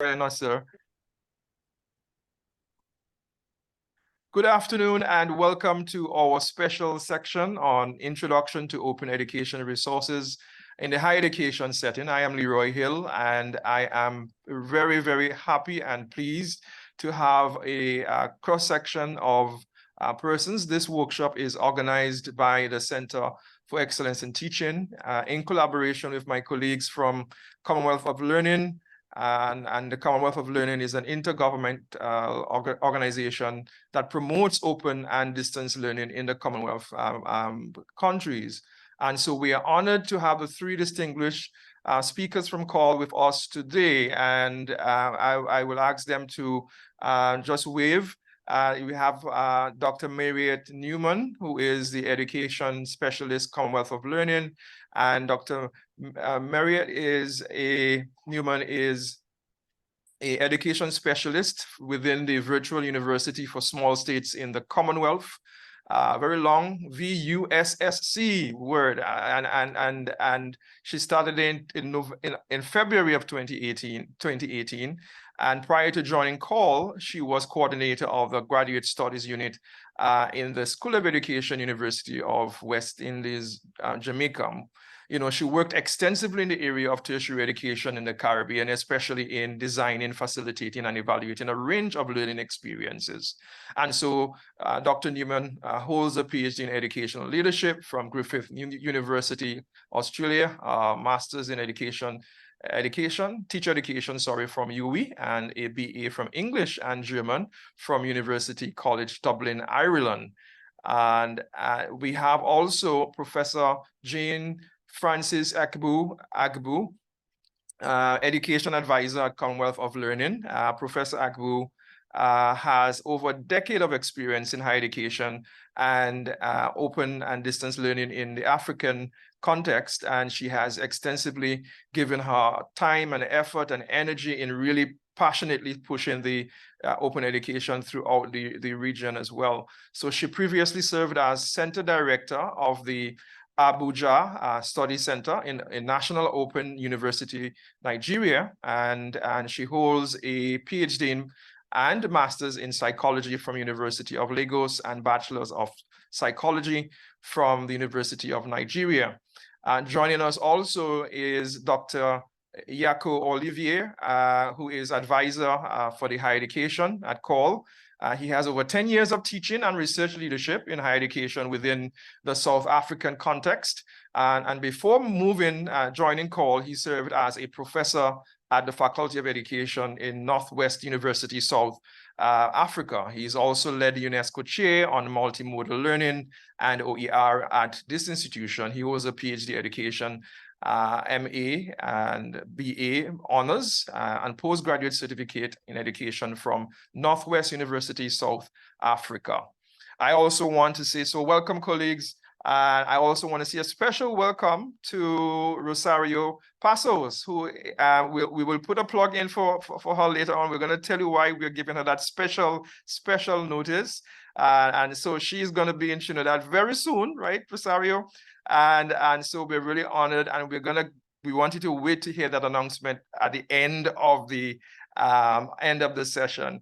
Sir. Good afternoon and welcome to our special section on Introduction to Open Education Resources in the Higher Education setting. I am Leroy Hill and I am very, very happy and pleased to have a cross-section of persons. This workshop is organized by the Center for Excellence in Teaching in collaboration with my colleagues from Commonwealth of Learning, and the Commonwealth of Learning is an intergovernmental organization that promotes open and distance learning in the Commonwealth countries. And so we are honored to have the three distinguished speakers from CALL with us today. And I will ask them to just wave. We have Dr. Mairette Newman, who is the Education Specialist, Commonwealth of Learning, and Dr. Mairette Newman is an education specialist within the Virtual University for Small States in the Commonwealth. Very long VUSSC word, and she started in February of 2018. And prior to joining CALL, she was coordinator of the Graduate Studies Unit in the School of Education, University of West Indies, Jamaica. You know, she worked extensively in the area of tertiary education in the Caribbean, especially in designing, facilitating, and evaluating a range of learning experiences. And so Dr. Newman holds a PhD in educational leadership from Griffith University, Australia, Masters in teacher education, from UWI, and a BA from English and German from University College Dublin, Ireland. And we have also Professor Jane Francis Agbu, education advisor at Commonwealth of Learning. Professor Agbu has over a decade of experience in higher education and open and distance learning in the African context, and she has extensively given her time and effort and energy in really passionately pushing the open education throughout the region as well. So she previously served as Center Director of the Abuja Study Center in National Open University, Nigeria, and she holds a PhD and Master's in Psychology from University of Lagos and Bachelor's of Psychology from the University of Nigeria. Joining us also is Dr. Jako Olivier, who is advisor for the higher education at CALL. He has over 10 years of teaching and research leadership in higher education within the South African context. And before joining CALL, he served as a professor at the Faculty of Education in Northwest University, South Africa. He's also led the UNESCO chair on multimodal learning and OER at this institution. He was a PhD education MA and BA honors and postgraduate certificate in education from Northwest University, South Africa. I also want to say, so welcome colleagues. I also want to say a special welcome to Rosario Passos, who we will put a plug in for her later on. We're going to tell you why we're giving her that special notice. And so she's going to be in Trinidad very soon, right, Rosario? And so we're really honored, and we want you to wait to hear that announcement at the end of the session.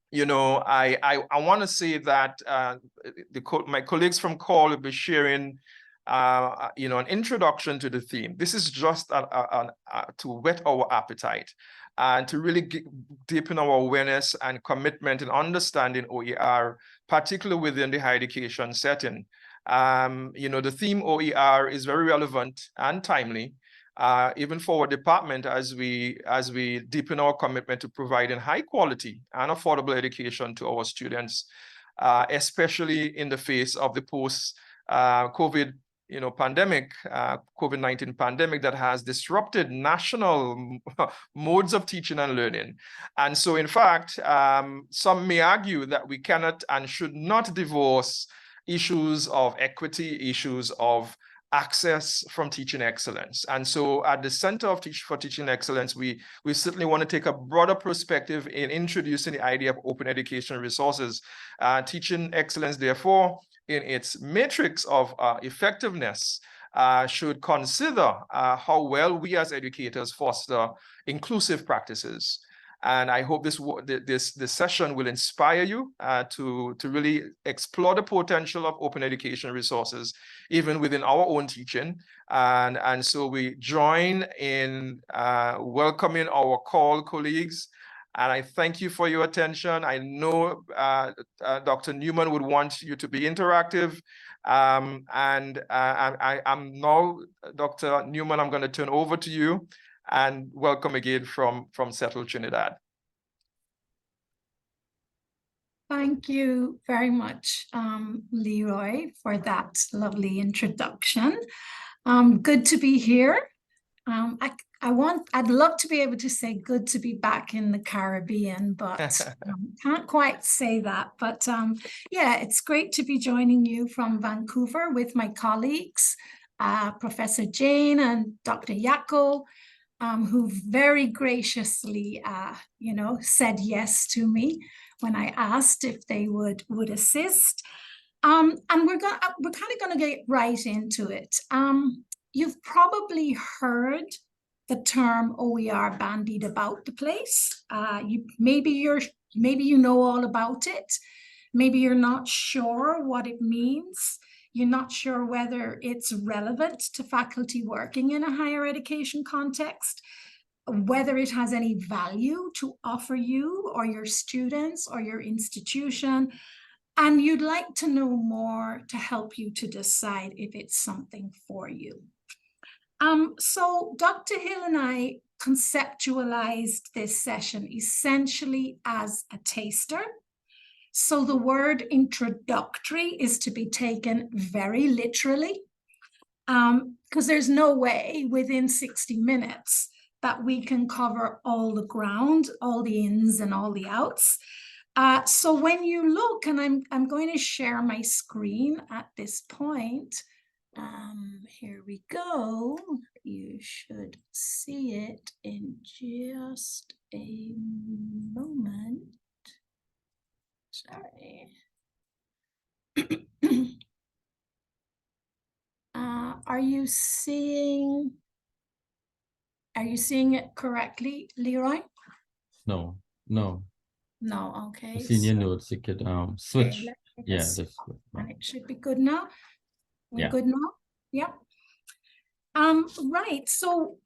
You know, I want to say that my colleagues from CALL will be sharing, you know, an introduction to the theme. This is just to whet our appetite and to really deepen our awareness and commitment in understanding OER, particularly within the higher education setting. You know, the theme OER is very relevant and timely, even for our department as we deepen our commitment to providing high quality and affordable education to our students, especially in the face of the post-COVID pandemic, COVID-19 pandemic that has disrupted national modes of teaching and learning. And so, in fact, some may argue that we cannot and should not divorce issues of equity, issues of access from teaching excellence. And so at the Center of for Teaching Excellence, we certainly want to take a broader perspective in introducing the idea of open education resources. Teaching excellence, therefore, in its matrix of effectiveness, should consider how well we as educators foster inclusive practices. And I hope this session will inspire you to really explore the potential of open education resources, even within our own teaching. And so we join in welcoming our call colleagues. And I thank you for your attention. I know Dr. Newman would want you to be interactive. I'm now, Dr. Newman, I'm going to turn over to you, and welcome again from settled Trinidad. Thank you very much, Leroy, for that lovely introduction. Good to be here. I'd love to be able to say good to be back in the Caribbean, but can't quite say that. But yeah, it's great to be joining you from Vancouver with my colleagues, Professor Jane and Dr. Jako, who very graciously, said yes to me when I asked if they would assist. And we're kind of going to get right into it. You've probably heard the term OER bandied about the place. Maybe you know all about it. Maybe you're not sure what it means. You're not sure whether it's relevant to faculty working in a higher education context, whether it has any value to offer you or your students or your institution. And you'd like to know more to help you to decide if it's something for you. So Dr. Hill and I conceptualized this session essentially as a taster. So the word introductory is to be taken very literally, because there's no way within 60 minutes that we can cover all the ground, all the ins and all the outs. So when you look, and I'm going to share my screen at this point. Here we go. You should see it in just a moment. Sorry. Are you seeing it correctly, Leroy? No. No, okay. I've seen your notes. You could switch. Okay, Yeah, this. And it should be good now. We're good now? Yeah. Right. So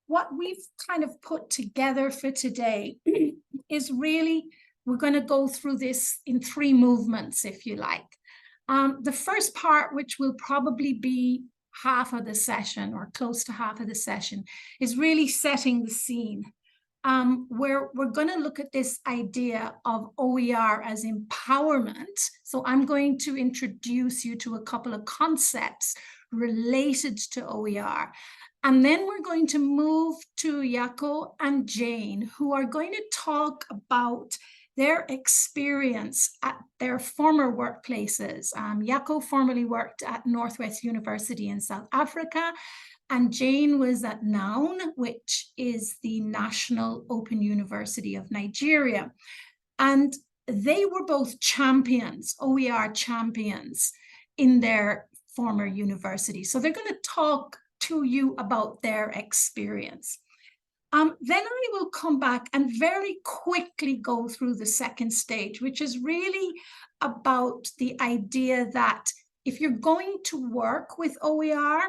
what we've kind of put together for today is really, we're going to go through this in 3 movements, if you like. The first part, which will probably be half of the session or close to half of the session, is really setting the scene. Where we're going to look at this idea of OER as empowerment. So I'm going to introduce you to a couple of concepts related to OER. And then we're going to move to Jako and Jane, who are going to talk about their experience at their former workplaces. Jako formerly worked at Northwest University in South Africa, and Jane was at NOUN, which is the National Open University of Nigeria. And they were both champions, OER champions, in their former university. So they're going to talk to you about their experience. Then I will come back and very quickly go through the second stage, which is really about the idea that if you're going to work with OER,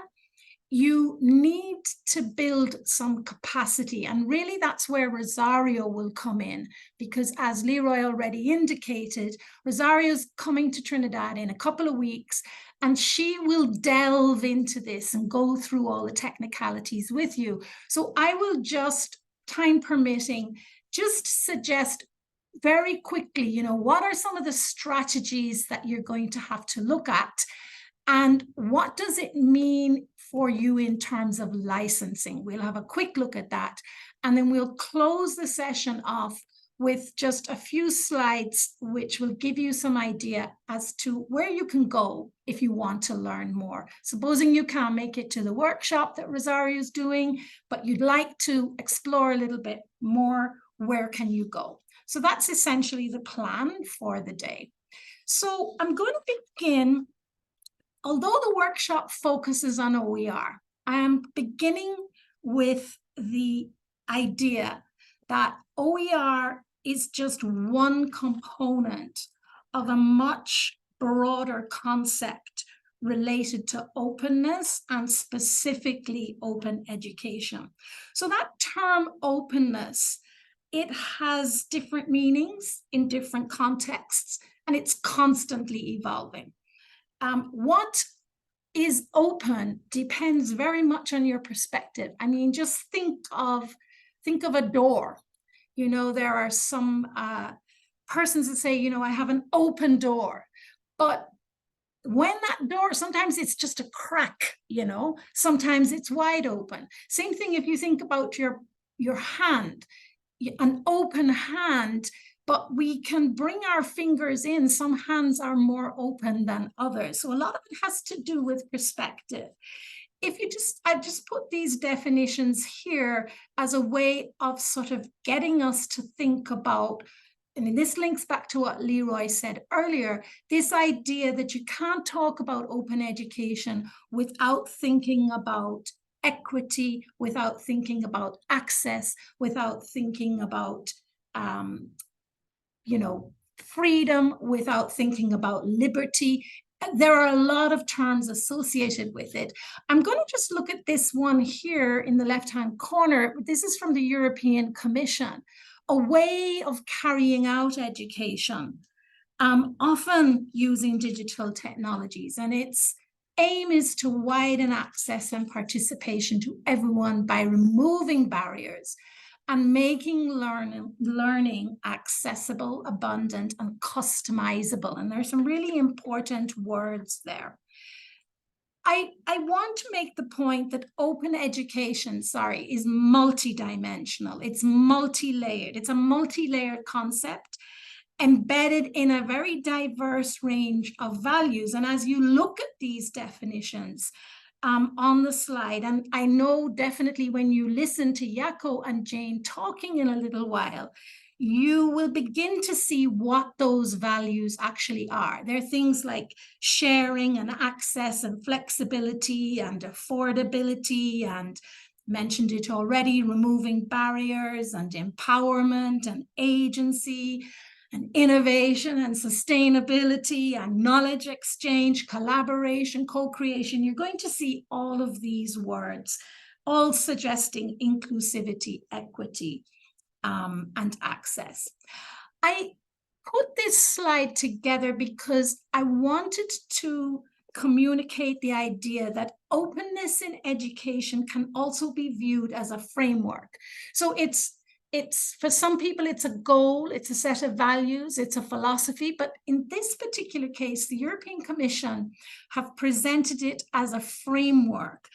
you need to build some capacity. And really that's where Rosario will come in, because as Leroy already indicated, Rosario's coming to Trinidad in a couple of weeks, and she will delve into this and go through all the technicalities with you. So I will just, time permitting, just suggest very quickly, what are some of the strategies that you're going to have to look at? And what does it mean for you in terms of licensing? We'll have a quick look at that. And then we'll close the session off with just a few slides, which will give you some idea as to where you can go if you want to learn more. Supposing you can't make it to the workshop that Rosario is doing, but you'd like to explore a little bit more, where can you go? So that's essentially the plan for the day. So I'm going to begin. Although the workshop focuses on OER, I am beginning with the idea that OER is just one component of a much broader concept related to openness and specifically open education. So that term openness, it has different meanings in different contexts, and it's constantly evolving. What is open depends very much on your perspective. I mean, just think of a door. You know, there are some persons that say, you know, I have an open door, but when that door, sometimes it's just a crack, you know, sometimes it's wide open. Same thing if you think about your hand, an open hand, but we can bring our fingers in. Some hands are more open than others. So a lot of it has to do with perspective. If you I just put these definitions here as a way of sort of getting us to think about, I mean, this links back to what Leroy said earlier, this idea that you can't talk about open education without thinking about equity, without thinking about access, without thinking about, you know, freedom, without thinking about liberty. There are a lot of terms associated with it. I'm going to just look at this one here in the left-hand corner. This is from the European Commission, a way of carrying out education, often using digital technologies. And its aim is to widen access and participation to everyone by removing barriers and making learning accessible, abundant, and customizable. And there's some really important words there. I want to make the point that open education, is multidimensional. It's multi-layered. It's a multi-layered concept embedded in a very diverse range of values. And as you look at these definitions, on the slide, and I know definitely when you listen to Jako and Jane talking in a little while, you will begin to see what those values actually are. They're things like sharing and access and flexibility and affordability, and mentioned it already, removing barriers and empowerment and agency and innovation and sustainability and knowledge exchange, collaboration, co-creation. You're going to see all of these words, all suggesting inclusivity, equity, and access. I put this slide together because I wanted to communicate the idea that openness in education can also be viewed as a framework. So it's for some people, it's a goal, it's a set of values, it's a philosophy, but in this particular case, the European Commission have presented it as a framework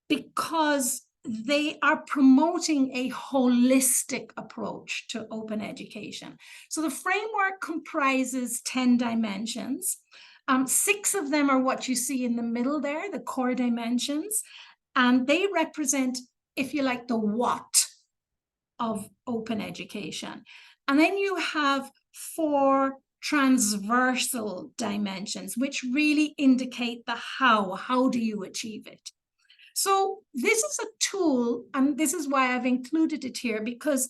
because they are promoting a holistic approach to open education. So the framework comprises 10 dimensions. 6 of them are what you see in the middle there, the core dimensions, and they represent, if you like, the what of open education. And then you have 4 transversal dimensions, which really indicate the how do you achieve it? So this is a tool, and this is why I've included it here, because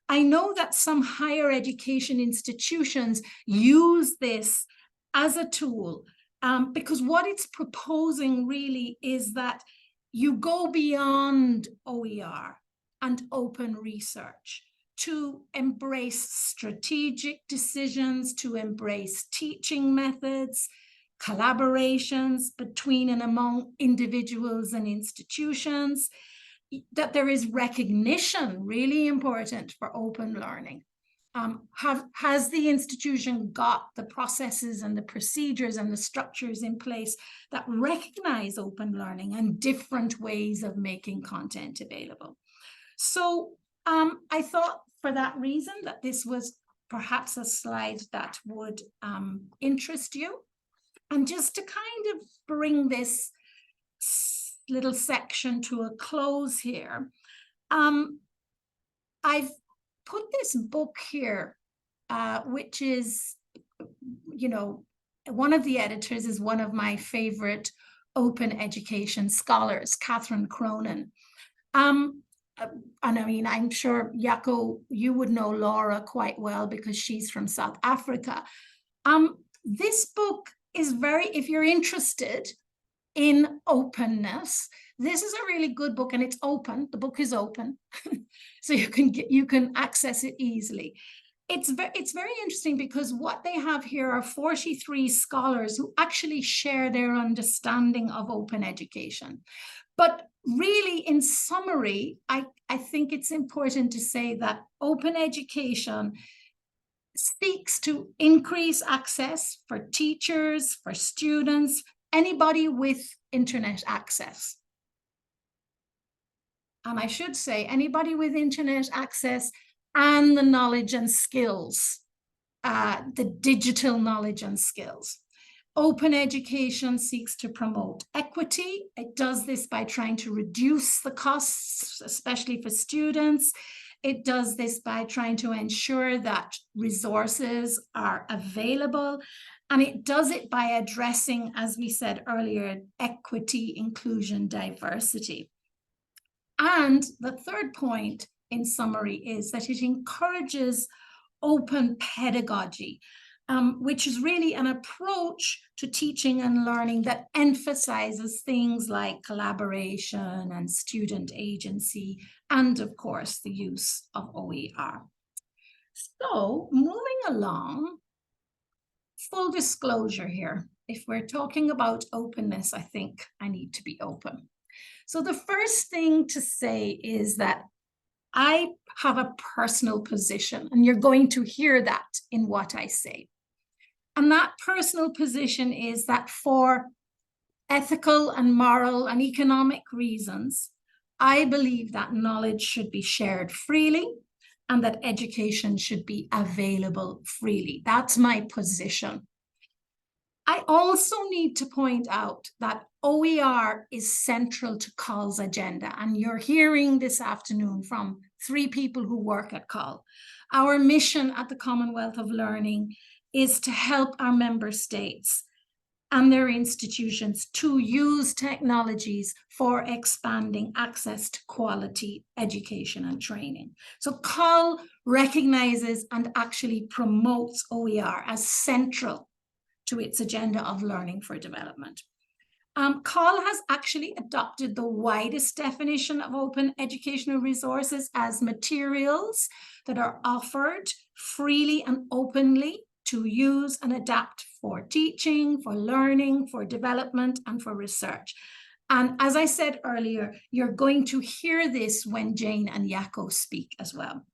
I know that some higher education institutions use this as a tool, because what it's proposing really is that you go beyond OER and open research to embrace strategic decisions, to embrace teaching methods, collaborations between and among individuals and institutions, that there is recognition, really important for open learning. Has the institution got the processes and the procedures and the structures in place that recognize open learning and different ways of making content available? So I thought for that reason that this was perhaps a slide that would interest you. And just to kind of bring this little section to a close here, I've put this book here, which is, you know, one of the editors is one of my favorite open education scholars, Catherine Cronin. and I mean, I'm sure, Jako, you would know Laura quite well because she's from South Africa. This book is very, if you're interested in openness, this is a really good book, and it's open. The book is open, so you can access it easily. It's very interesting because what they have here are 43 scholars who actually share their understanding of open education. But really, in summary, I think it's important to say that open education seeks to increase access for teachers, for students, anybody with internet access. And I should say anybody with internet access and the knowledge and skills, the digital knowledge and skills. Open education seeks to promote equity. It does this by trying to reduce the costs, especially for students. It does this by trying to ensure that resources are available. And it does it by addressing, as we said earlier, equity, inclusion, diversity. And the third point, in summary, is that it encourages open pedagogy, which is really an approach to teaching and learning that emphasizes things like collaboration and student agency, and of course, the use of OER. So moving along, full disclosure here, if we're talking about openness, I think I need to be open. So the first thing to say is that I have a personal position, and you're going to hear that in what I say. And that personal position is that for ethical and moral and economic reasons, I believe that knowledge should be shared freely and that education should be available freely. That's my position. I also need to point out that OER is central to COL's agenda, and you're hearing this afternoon from 3 people who work at COL. Our mission at the Commonwealth of Learning is to help our member states and their institutions to use technologies for expanding access to quality education and training. So COL recognizes and actually promotes OER as central to its agenda of learning for development. COL has actually adopted the widest definition of open educational resources as materials that are offered freely and openly to use and adapt for teaching, for learning, for development, and for research. And as I said earlier, you're going to hear this when Jane and Jako speak as well.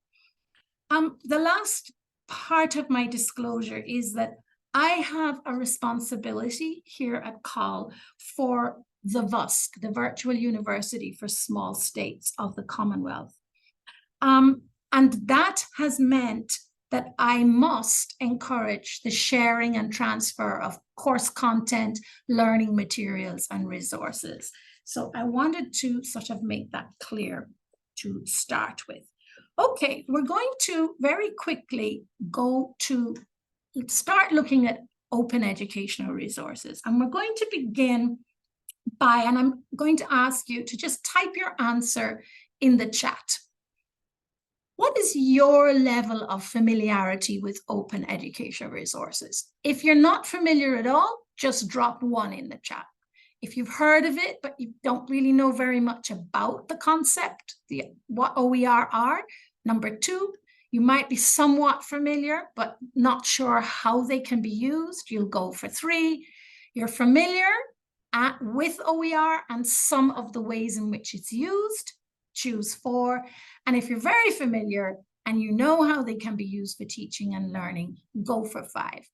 The last part of my disclosure is that I have a responsibility here at COL for the VUSC, the Virtual University for Small States of the Commonwealth. And that has meant that I must encourage the sharing and transfer of course content, learning materials, and resources. So I wanted to sort of make that clear to start with. Okay, we're going to very quickly go to start looking at open educational resources. And we're going to begin by, and I'm going to ask you to just type your answer in the chat. What is your level of familiarity with open educational resources? If you're not familiar at all, just drop 1 in the chat. If you've heard of it, but you don't really know very much about the concept, what OER are, number 2, you might be somewhat familiar, but not sure how they can be used. You'll go for 3. You're familiar with OER and some of the ways in which it's used. Choose 4. And if you're very familiar and you know how they can be used for teaching and learning, go for 5.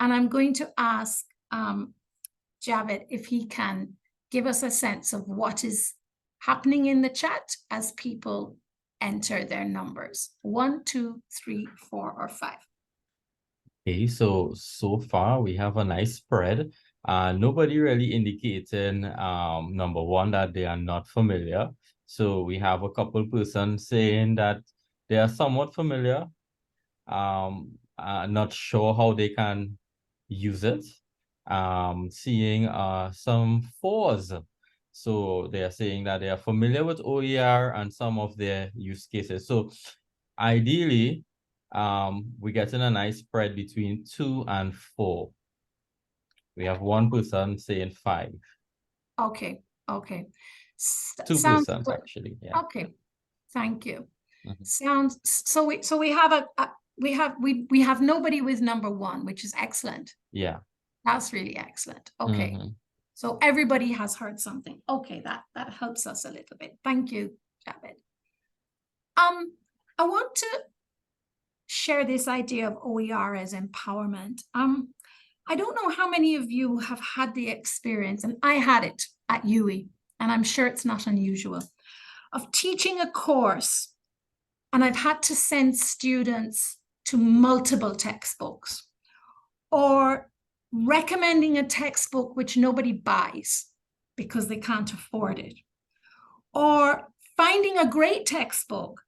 And I'm going to ask Javed if he can give us a sense of what is happening in the chat as people enter their numbers. 1, 2, 3, 4, or 5. Okay, so far we have a nice spread. Nobody really indicating number 1 that they are not familiar. So we have a couple persons saying that they are somewhat familiar, not sure how they can use it. Seeing some 4s. So they are saying that they are familiar with OER and some of their use cases. So ideally, we're getting a nice spread between 2 and 4. We have one person saying 5. Okay, okay. 2 Sounds persons good. actually, yeah. Okay, thank you. Mhm. Sounds so we have we have nobody with number 1, which is excellent. Yeah. That's really excellent. Okay. So everybody has heard something. Okay, that helps us a little bit. Thank you, Javed. I want to share this idea of OER as empowerment. I don't know how many of you have had the experience, and I had it at UE, and I'm sure it's not unusual, of teaching a course, and I've had to send students to multiple textbooks, or recommending a textbook which nobody buys because they can't afford it, or finding a great textbook,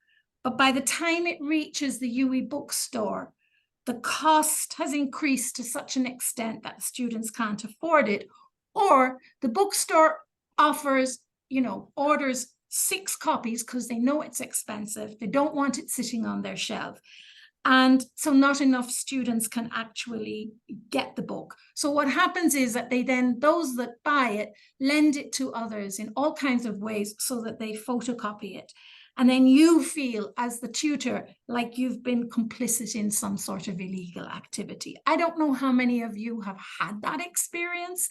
but by the time it reaches the UE bookstore, the cost has increased to such an extent that students can't afford it, or the bookstore offers, orders 6 copies because they know it's expensive. They don't want it sitting on their shelf. And so not enough students can actually get the book. So what happens is that those that buy it, lend it to others in all kinds of ways so that they photocopy it. And then you feel as the tutor like you've been complicit in some sort of illegal activity. I don't know how many of you have had that experience.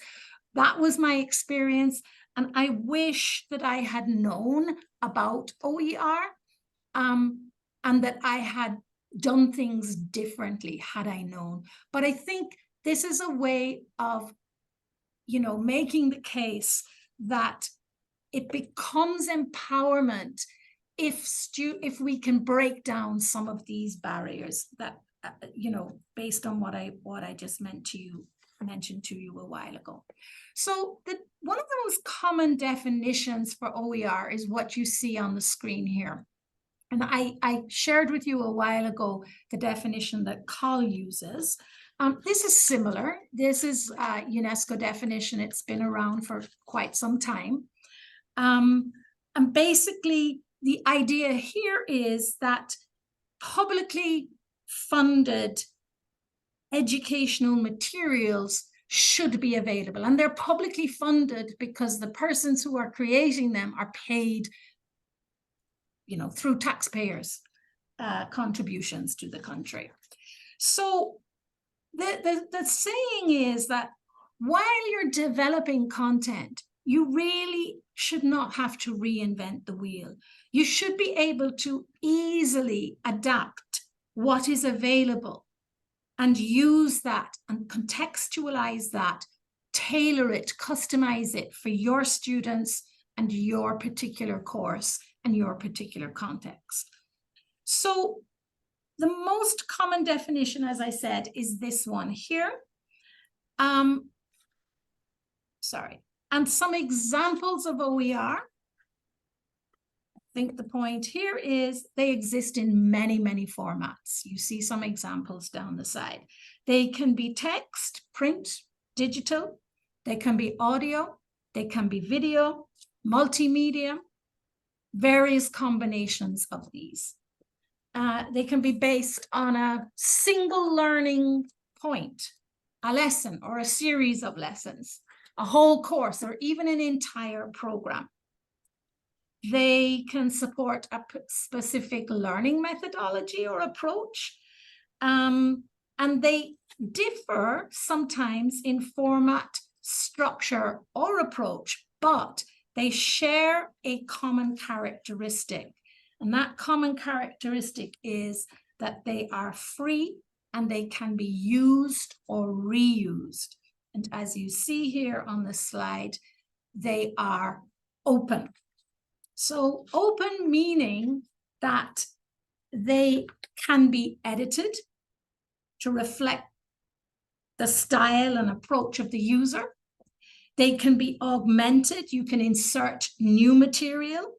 That was my experience. And I wish that I had known about OER and that I had done things differently had I known. But I think this is a way of, making the case that it becomes empowerment if we can break down some of these barriers that, based on what I just mentioned to you a while ago. So one of the most common definitions for OER is what you see on the screen here. And I shared with you a while ago the definition that Col uses. This is similar. This is a UNESCO definition. It's been around for quite some time. And basically, the idea here is that publicly funded educational materials should be available. And they're publicly funded because the persons who are creating them are paid through taxpayers' contributions to the country. So the saying is that while you're developing content, you really should not have to reinvent the wheel. You should be able to easily adapt what is available and use that and contextualize that, tailor it, customize it for your students and your particular course and your particular context. So the most common definition, as I said, is this one here. And some examples of OER. I think the point here is they exist in many, many formats. You see some examples down the side. They can be text, print, digital. They can be audio. They can be video, multimedia, various combinations of these. They can be based on a single learning point, a lesson or a series of lessons, a whole course, or even an entire program. They can support a specific learning methodology or approach. And they differ sometimes in format, structure, or approach, but they share a common characteristic. And that common characteristic is that they are free and they can be used or reused. And as you see here on the slide, they are open. So open meaning that they can be edited to reflect the style and approach of the user. They can be augmented. You can insert new material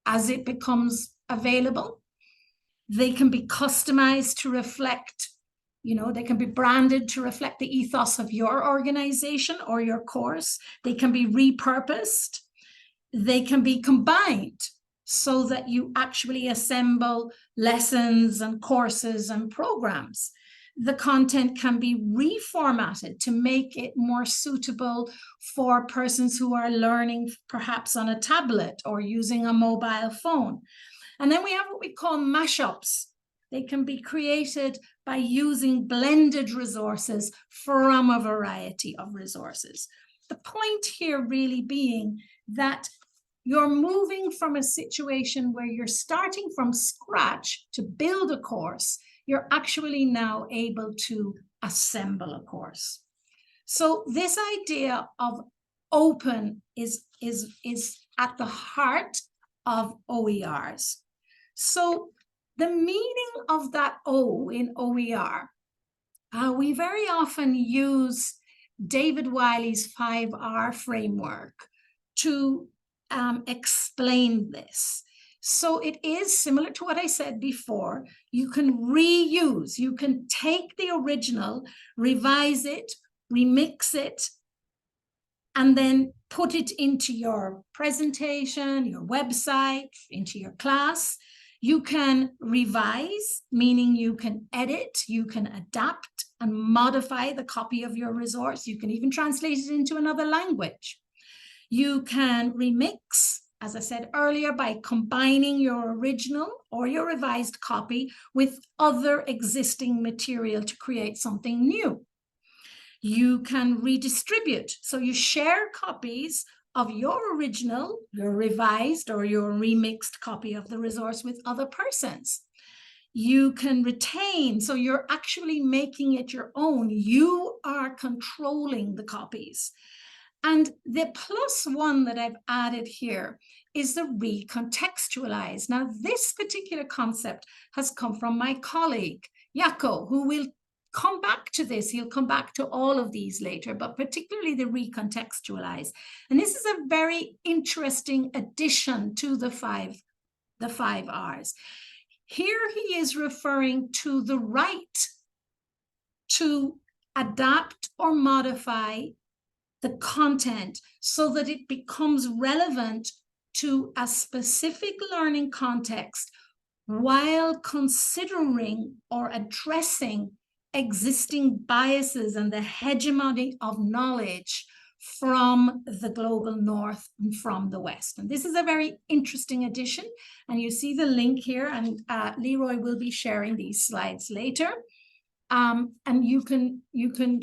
as it becomes available. They can be customized to reflect, they can be branded to reflect the ethos of your organization or your course. They can be repurposed. they can be combined so that you actually assemble lessons and courses and programs. The content can be reformatted to make it more suitable for persons who are learning perhaps on a tablet or using a mobile phone. And then we have what we call mashups. They can be created by using blended resources from a variety of resources. The point here really being that you're moving from a situation where you're starting from scratch to build a course. You're actually now able to assemble a course. So this idea of open is at the heart of OERs. So the meaning of that O in OER, we very often use David Wiley's 5R framework to explain this. So it is similar to what I said before. You can reuse, you can take the original, revise it, remix it, and then put it into your presentation, your website, into your class. You can revise, meaning you can edit, you can adapt and modify the copy of your resource. You can even translate it into another language. You can remix, as I said earlier, by combining your original or your revised copy with other existing material to create something new. You can redistribute. So you share copies of your original, your revised or your remixed copy of the resource with other persons. You can retain, so you're actually making it your own. You are controlling the copies. And the +1 that I've added here is the recontextualize. Now, this particular concept has come from my colleague, Jako, who will come back to this. He'll come back to all of these later, but particularly the recontextualize. And this is a very interesting addition to the five R's. Here he is referring to the right to adapt or modify the content so that it becomes relevant to a specific learning context while considering or addressing existing biases and the hegemony of knowledge from the global north and from the west. And this is a very interesting addition. And you see the link here, and Leroy will be sharing these slides later. And you can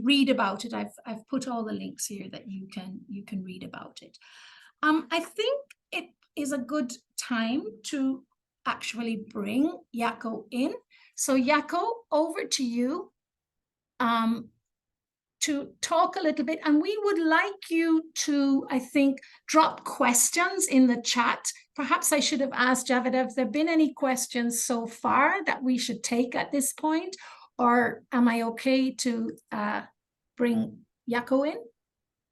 read about it. I've put all the links here that you can read about it. I think it is a good time to actually bring Jako in. So Jako, over to you to talk a little bit. And we would like you to, I think, drop questions in the chat. Perhaps I should have asked Javed, have there been any questions so far that we should take at this point? Or am I okay to bring Jako in?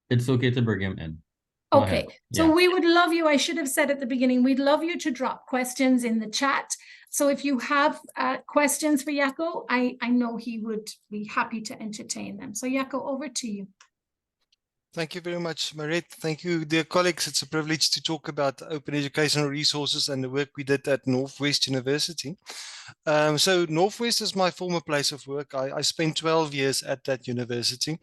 It's okay to bring him in. Okay, so we would love you, I should have said at the beginning, we'd love you to drop questions in the chat. So if you have questions for Jako, I know he would be happy to entertain them. So Jako, over to you. Thank you very much, Mairette. Thank you, dear colleagues. It's a privilege to talk about open educational resources and the work we did at Northwest University. So Northwest is my former place of work. I spent 12 years at that university,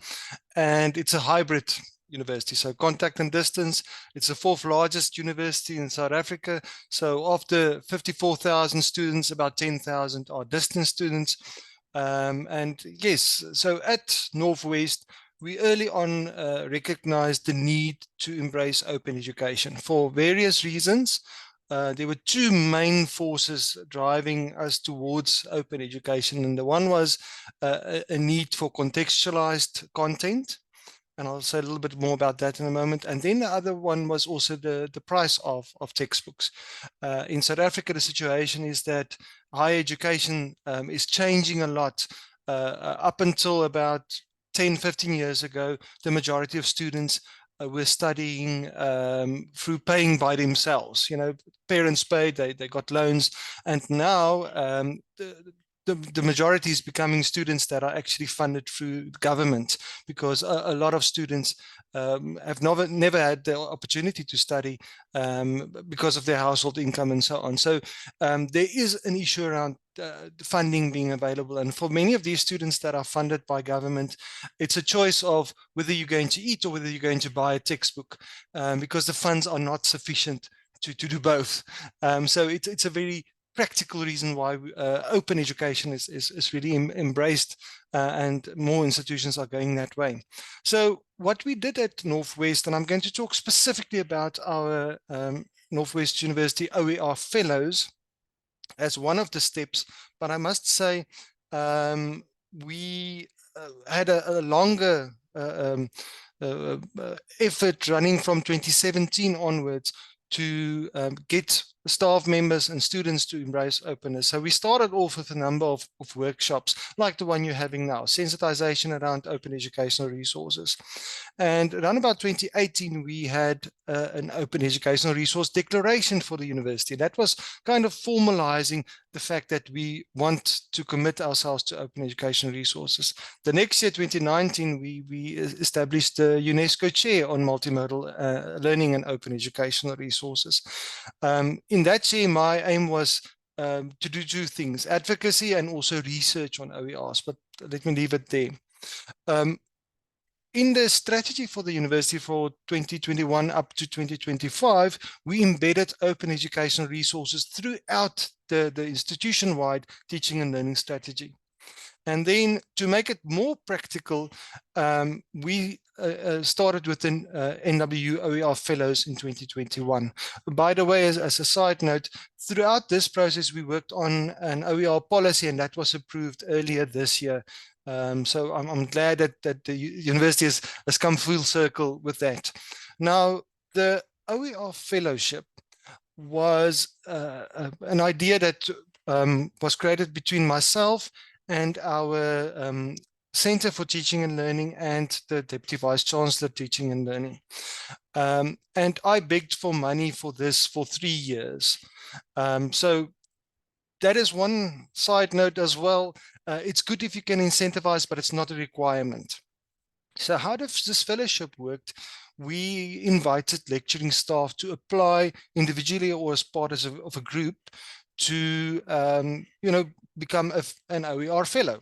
and it's a hybrid university, so contact and distance. It's the 4th largest university in South Africa. So of the 54,000 students, about 10,000 are distance students. And yes, so at Northwest, we early on recognized the need to embrace open education for various reasons. There were 2 main forces driving us towards open education, and the one was a need for contextualized content. And I'll say a little bit more about that in a moment. And then the other one was also the price of textbooks. In South Africa, the situation is that higher education is changing a lot. Up until about 10, 15 years ago, the majority of students were studying through paying by themselves. You know, parents paid, they got loans. And now the majority is becoming students that are actually funded through government, because a lot of students have never had the opportunity to study because of their household income and so on. So there is an issue around funding being available. And for many of these students that are funded by government, it's a choice of whether you're going to eat or whether you're going to buy a textbook, because the funds are not sufficient to do both. So it's a very practical reason why open education is really embraced, and more institutions are going that way. So what we did at Northwest, and I'm going to talk specifically about our Northwest University OER Fellows as one of the steps, but I must say we had a longer effort running from 2017 onwards to get staff members and students to embrace openness. So we started off with a number of workshops like the one you're having now, sensitization around open educational resources. And around about 2018, we had an open educational resource declaration for the university. That was kind of formalizing the fact that we want to commit ourselves to open educational resources. The next year, 2019, we established the UNESCO chair on multimodal learning and open educational resources. In that chair, my aim was to do two things: advocacy and also research on OERs, but let me leave it there. In the strategy for the university for 2021 up to 2025, we embedded open educational resources throughout the institution-wide teaching and learning strategy. And then to make it more practical, we started with an NW OER Fellows in 2021. By the way, as a side note, throughout this process, we worked on an OER policy, and that was approved earlier this year. So I'm glad that the university has come full circle with that. Now, the OER Fellowship was an idea that was created between myself and our Center for Teaching and Learning and the Deputy Vice Chancellor Teaching and Learning. And I begged for money for this for 3 years. So that is one side note as well. It's good if you can incentivize, but it's not a requirement. So how does this fellowship work? We invited lecturing staff to apply individually or as part of a group to become an OER fellow.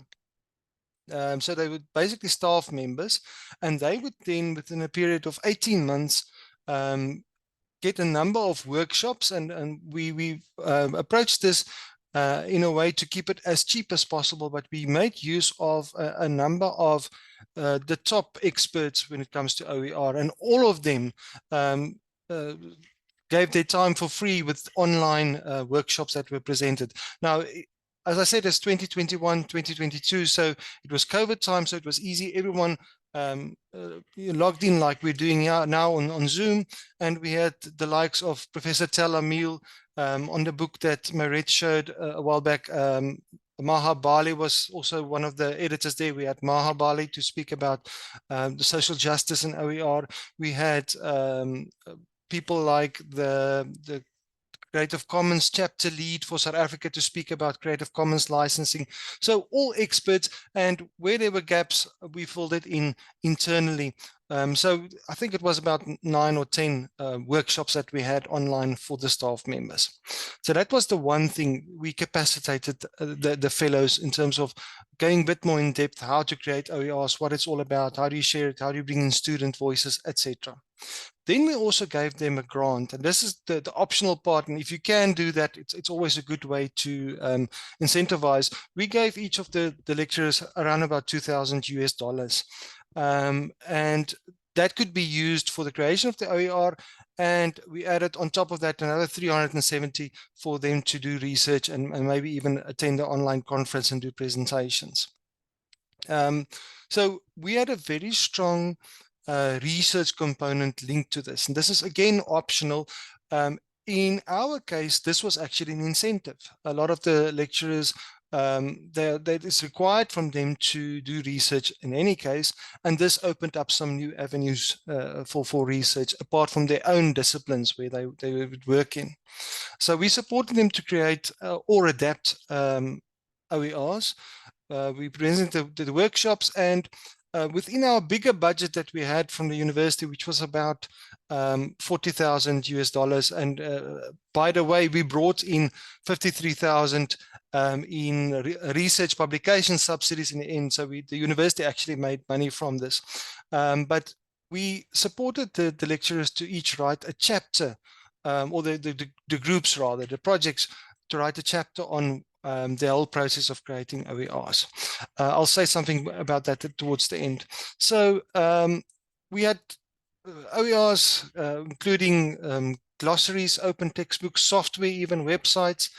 So they would basically staff members, and they would then, within a period of 18 months, get a number of workshops, and we approached this in a way to keep it as cheap as possible, but we made use of a number of the top experts when it comes to OER, and all of them gave their time for free with online workshops that were presented. Now, as I said, it's 2021, 2022, so it was COVID time, so it was easy. Everyone logged in like we're doing now on Zoom, and we had the likes of Professor Tel Amil on the book that Mairette showed a while back. Maha Bali was also one of the editors there. We had Maha Bali to speak about the social justice in OER. We had people like the Creative Commons chapter lead for South Africa to speak about Creative Commons licensing. So all experts, and where there were gaps, we filled it in internally. So I think it was about 9 or 10 workshops that we had online for the staff members. So that was the one thing. We capacitated the fellows in terms of going a bit more in depth, how to create OERs, what it's all about, how do you share it, how do you bring in student voices, etc. Then we also gave them a grant, and this is the optional part. And if you can do that, it's always a good way to incentivize. We gave each of the lecturers around about $2,000, and that could be used for the creation of the OER. And we added on top of that another 370 for them to do research and maybe even attend the online conference and do presentations. So we had a very strong research component linked to this, and this is again optional. In our case, this was actually an incentive. A lot of the lecturers, that is required from them to do research in any case, and this opened up some new avenues for research apart from their own disciplines where they would work in. So we supported them to create or adapt OERs. We presented the workshops, and within our bigger budget that we had from the university, which was about $40,000 US, and by the way, we brought in 53,000 in research publication subsidies in the end. So the university actually made money from this. But we supported the lecturers to each write a chapter, or the groups rather, the projects, to write a chapter on the whole process of creating OERs. I'll say something about that towards the end. So we had OERs, including glossaries, open textbooks, software, even websites,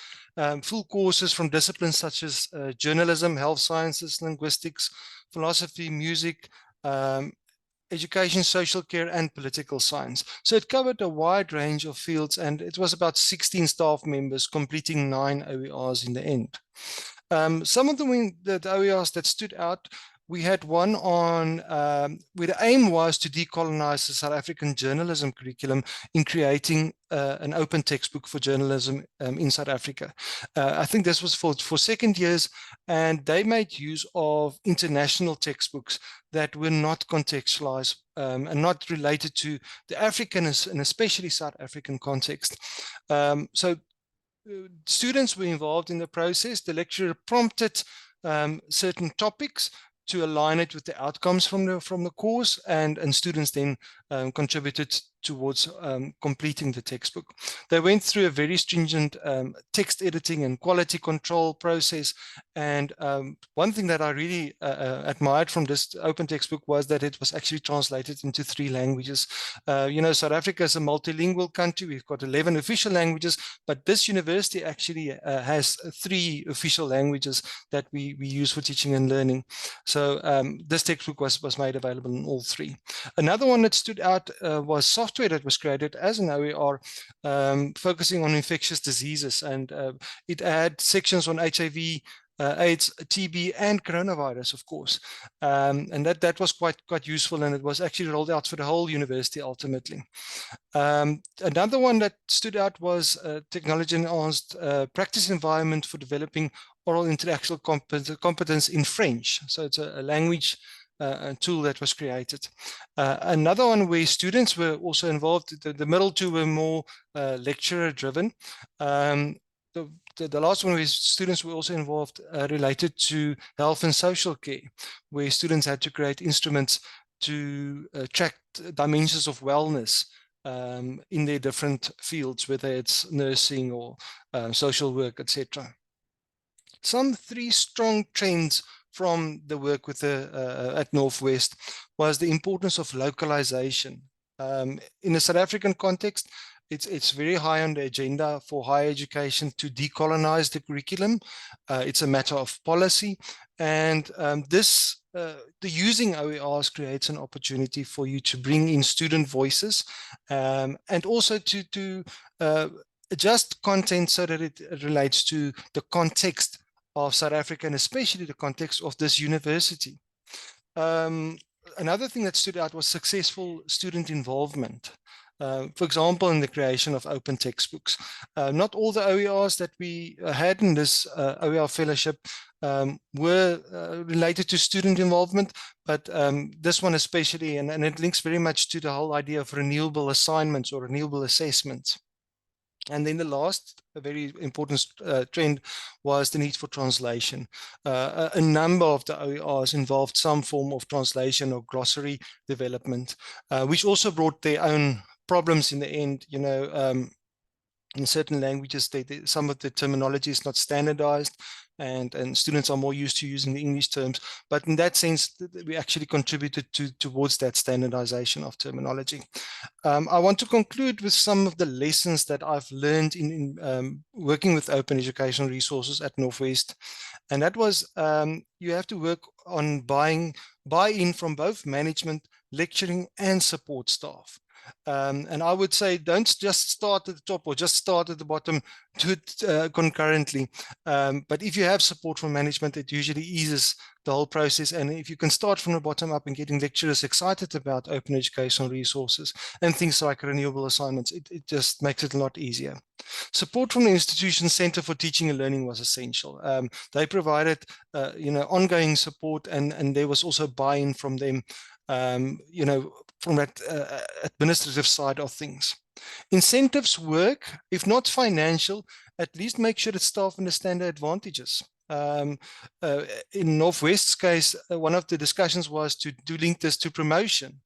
full courses from disciplines such as journalism, health sciences, linguistics, philosophy, music, education, social care, and political science. So it covered a wide range of fields, and it was about 16 staff members completing 9 OERs in the end. Some of the OERs that stood out, we had one on where the aim was to decolonize the South African journalism curriculum in creating an open textbook for journalism in South Africa. I think this was for second years, and they made use of international textbooks that were not contextualized and not related to the African and especially South African context. So students were involved in the process. The lecturer prompted certain topics to align it with the outcomes from the course, and students then contributed towards completing the textbook. They went through a very stringent text editing and quality control process, and one thing that I really admired from this open textbook was that it was actually translated into 3 languages. You know, South Africa is a multilingual country. We've got 11 official languages, but this university actually has 3 official languages that we use for teaching and learning. So this textbook was made available in all 3. Another one that stood out was software that was created as an OER focusing on infectious diseases, and it had sections on HIV, AIDS, TB, and coronavirus, of course, and that was quite useful, and it was actually rolled out for the whole university ultimately. Another one that stood out was technology enhanced practice environment for developing oral intellectual competence in French. So it's a language tool that was created. Another one where students were also involved, the middle 2 were more lecturer driven. The last one where students were also involved related to health and social care, where students had to create instruments to track dimensions of wellness in their different fields, whether it's nursing or social work, etc. Some 3 strong trends from the work with at Northwest was the importance of localization. In a South African context, it's very high on the agenda for higher education to decolonize the curriculum. It's a matter of policy, and the using OERs creates an opportunity for you to bring in student voices, and also to adjust content so that it relates to the context of South Africa, and especially the context of this university. Another thing that stood out was successful student involvement. For example, in the creation of open textbooks. Not all the OERs that we had in this OER fellowship were related to student involvement, but this one especially, and it links very much to the whole idea of renewable assignments or renewable assessments. And then the last, a very important trend was the need for translation. A number of the OERs involved some form of translation or glossary development, which also brought their own problems in the end. You know, in certain languages, some of the terminology is not standardized, and students are more used to using the English terms. But in that sense, we actually contributed towards that standardization of terminology. I want to conclude with some of the lessons that I've learned in working with open educational resources at Northwest. And that was, you have to work on buy-in from both management, lecturing, and support staff. And I would say don't just start at the top or just start at the bottom, do it concurrently. But if you have support from management, it usually eases the whole process. And if you can start from the bottom up and getting lecturers excited about open educational resources and things like renewable assignments, it just makes it a lot easier. Support from the institution Center for Teaching and Learning was essential. They provided ongoing support, and there was also buy-in from them, from that administrative side of things. Incentives work, if not financial, at least make sure that staff understand the advantages. In Northwest's case, one of the discussions was to link this to promotion.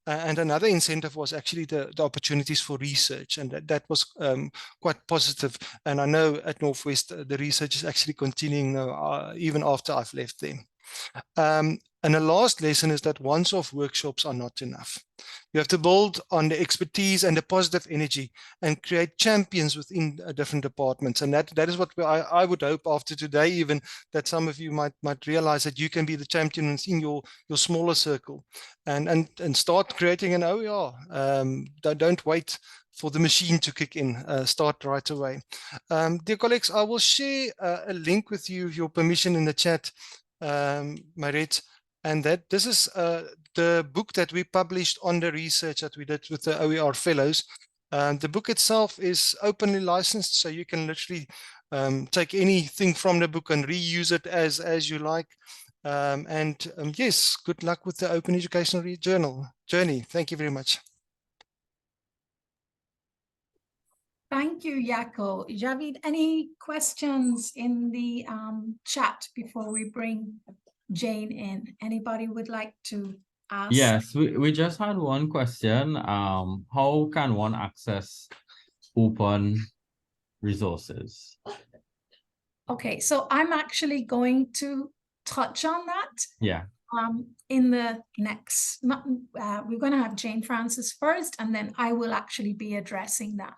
And another incentive was actually the opportunities for research, and that was quite positive. And I know at Northwest, the research is actually continuing now, even after I've left them. And the last lesson is that once-off workshops are not enough. You have to build on the expertise and the positive energy and create champions within different departments. And that is what I would hope after today, even, that some of you might realize that you can be the champion within your smaller circle and start creating an OER. Don't wait for the machine to kick in, start right away. Dear colleagues, I will share a link with you, with your permission, in the chat, Mairette. And this is the book that we published on the research that we did with the OER fellows. The book itself is openly licensed, so you can literally take anything from the book and reuse it as you like. Yes, good luck with the Open Educational Journey. Thank you very much. Thank you, Jako. Javid, any questions in the chat before we bring Jane in? Anybody would like to ask? Yes, we just had one question. How can one access open resources? Okay, so I'm actually going to touch on that. Yeah. In the next, we're going to have Jane Francis first, and then I will actually be addressing that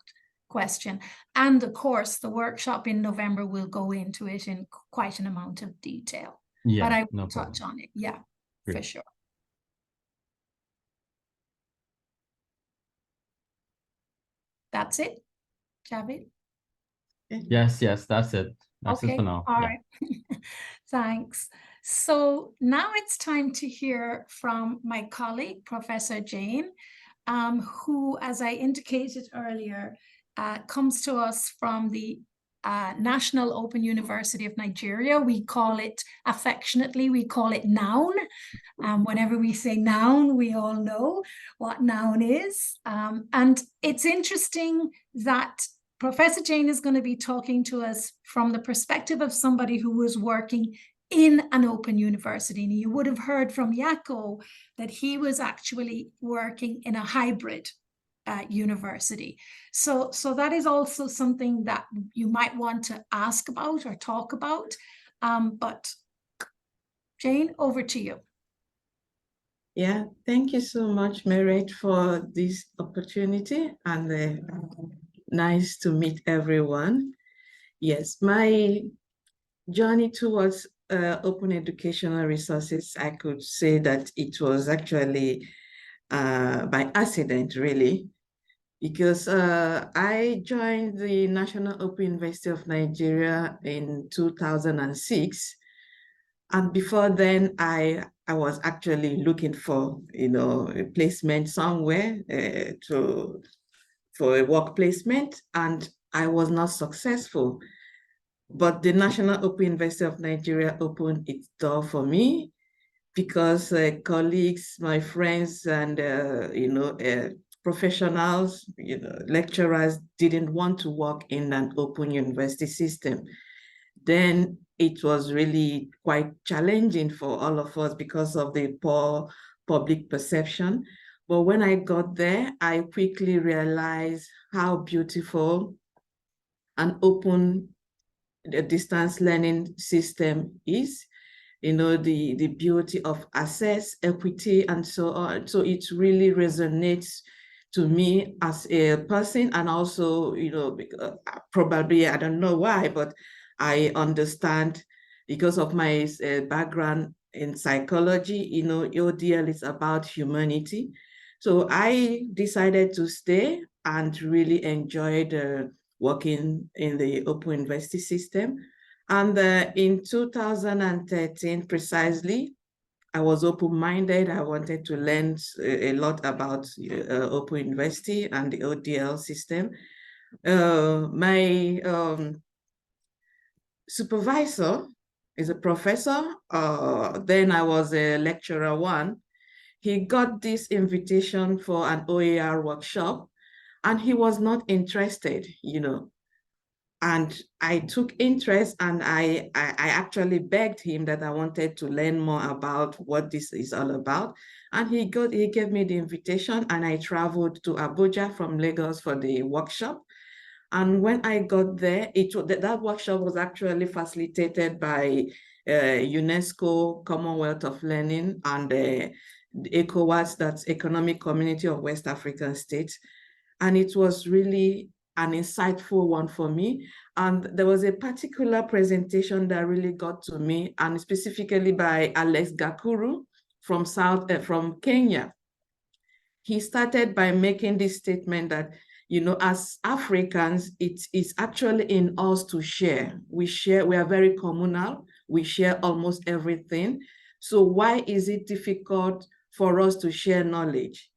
question. And of course, the workshop in November will go into it in quite an amount of detail. Yeah, but I will no touch problem. on it. Yeah, Great. for sure. That's it, Javid? Yes, that's it. That's it for now. All Yeah. right. Thanks. So now it's time to hear from my colleague, Professor Jane, who, as I indicated earlier, comes to us from the National Open University of Nigeria. We call it, affectionately, we call it NOUN. Whenever we say noun, we all know what noun is. And it's interesting that Professor Jane is going to be talking to us from the perspective of somebody who was working in an open university. And you would have heard from Jako that he was actually working in a hybrid university. So that is also something that you might want to ask about or talk about. But Jane, over to you. Yeah, thank you so much, Mairette, for this opportunity, and nice to meet everyone. Yes, my journey towards open educational resources, I could say that it was actually by accident, really, because I joined the National Open University of Nigeria in 2006. And before then, I was actually looking for, a placement somewhere for a work placement, and I was not successful. But the National Open University of Nigeria opened its door for me because colleagues, my friends, and professionals, lecturers didn't want to work in an open university system. Then it was really quite challenging for all of us because of the poor public perception. But when I got there, I quickly realized how beautiful an open distance learning system is, the beauty of access, equity, and so on. So it really resonates to me as a person, and also, probably, I don't know why, but I understand because of my background in psychology, ODL is about humanity. So I decided to stay and really enjoyed working in the Open University system. And in 2013, precisely, I was open-minded. I wanted to learn a lot about Open University and the ODL system. My supervisor is a professor. Then I was a lecturer one. He got this invitation for an OER workshop, and he was not interested, you know. And I took interest, and I actually begged him that I wanted to learn more about what this is all about. And he gave me the invitation, and I traveled to Abuja from Lagos for the workshop. And when I got there, that workshop was actually facilitated by UNESCO, Commonwealth of Learning, and ECOWAS, that's Economic Community of West African States. And it was really an insightful one for me. And there was a particular presentation that really got to me, and specifically by Alex Gakuru from Kenya. He started by making this statement that, you know, as Africans, it is actually in us to share. We are very communal. We share almost everything. So why is it difficult for us to share knowledge?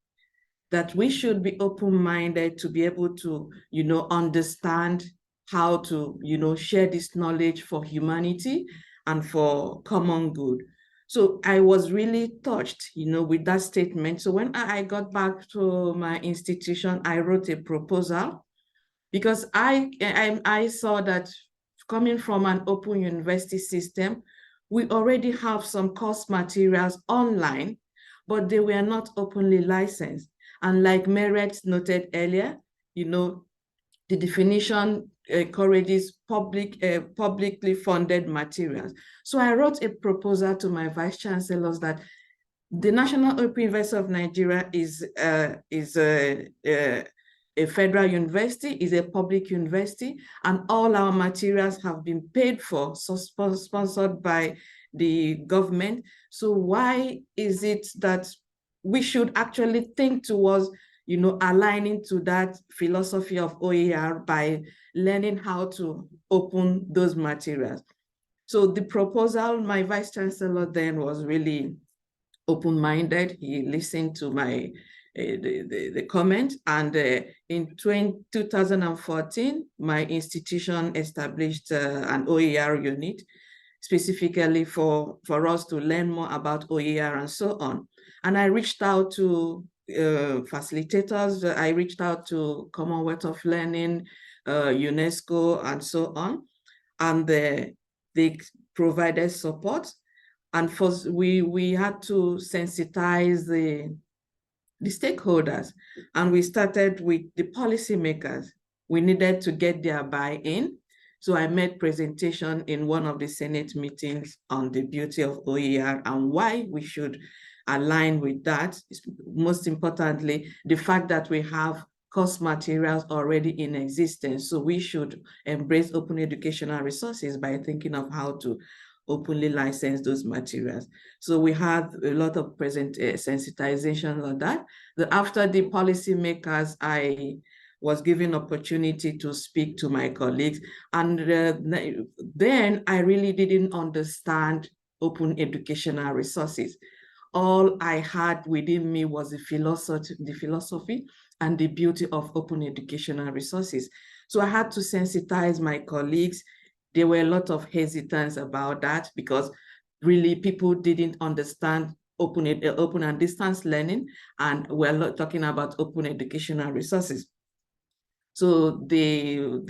That we should be open-minded to be able to, you know, understand how to, you know, share this knowledge for humanity and for common good. So I was really touched, you know, with that statement. So when I got back to my institution, I wrote a proposal, because I saw that coming from an open university system, we already have some course materials online, but they were not openly licensed. And like Mairette noted earlier, you know, the definition encourages publicly funded materials. So I wrote a proposal to my vice chancellors that the National Open University of Nigeria is a federal university, is a public university, and all our materials have been paid for, so sponsored by the government. So why is it that we should actually think towards, you know, aligning to that philosophy of OER by learning how to open those materials? So the proposal, my vice chancellor then was really open-minded. He listened to my the comment, and in 2014, my institution established an OER unit specifically for us to learn more about OER and so on. And I reached out to facilitators. I reached out to Commonwealth of Learning, UNESCO, and so on. And they provided support. And first, we had to sensitize the stakeholders. And we started with the policymakers. We needed to get their buy-in. So I made presentation in one of the Senate meetings on the beauty of OER and why we should align with that. Most importantly, the fact that we have course materials already in existence. So we should embrace open educational resources by thinking of how to openly license those materials. So we had a lot of sensitization on that. After the policymakers, I was given opportunity to speak to my colleagues. And then I really didn't understand open educational resources. All I had within me was the philosophy and the beauty of open educational resources. So I had to sensitize my colleagues. There were a lot of hesitance about that because really people didn't understand open and distance learning, and we're talking about open educational resources. So there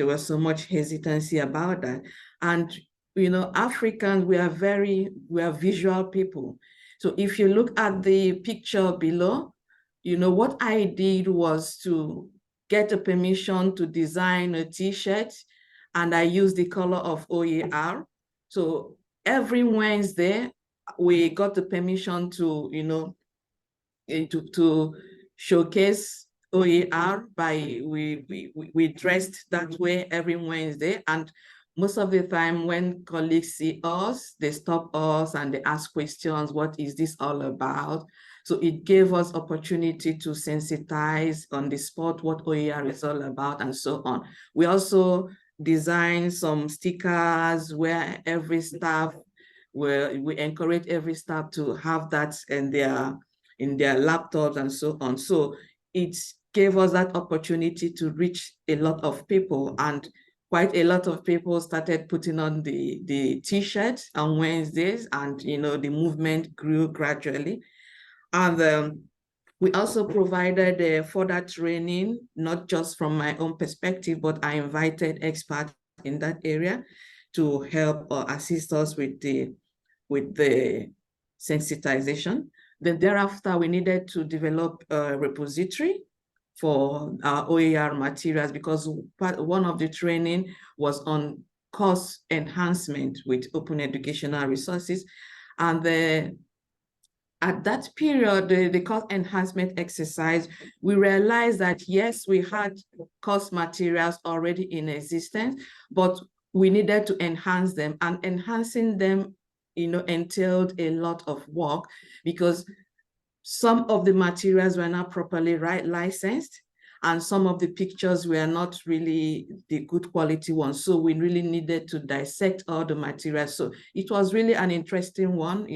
was so much hesitancy about that. And you know, Africans, we are visual people. So if you look at the picture below, you know, what I did was to get a permission to design a T-shirt, and I used the color of OER. So every Wednesday, we got the permission to, you know, to showcase OER by, we dressed that way every Wednesday. And most of the time when colleagues see us, they stop us and they ask questions, what is this all about? So it gave us opportunity to sensitize on the spot what OER is all about and so on. We also designed some stickers where every staff, where we encourage every staff to have that in their laptops and so on. So it gave us that opportunity to reach a lot of people, and quite a lot of people started putting on the t-shirts on Wednesdays, and the movement grew gradually. And we also provided further training, not just from my own perspective, but I invited experts in that area to help or assist us with the sensitization. Then thereafter, we needed to develop a repository for our OER materials, because one of the training was on course enhancement with open educational resources. And at that period, the course enhancement exercise, we realized that yes, we had course materials already in existence, but we needed to enhance them, and enhancing them entailed a lot of work, because some of the materials were not properly licensed, and some of the pictures were not really the good quality ones. So we really needed to dissect all the materials. So it was really an interesting one,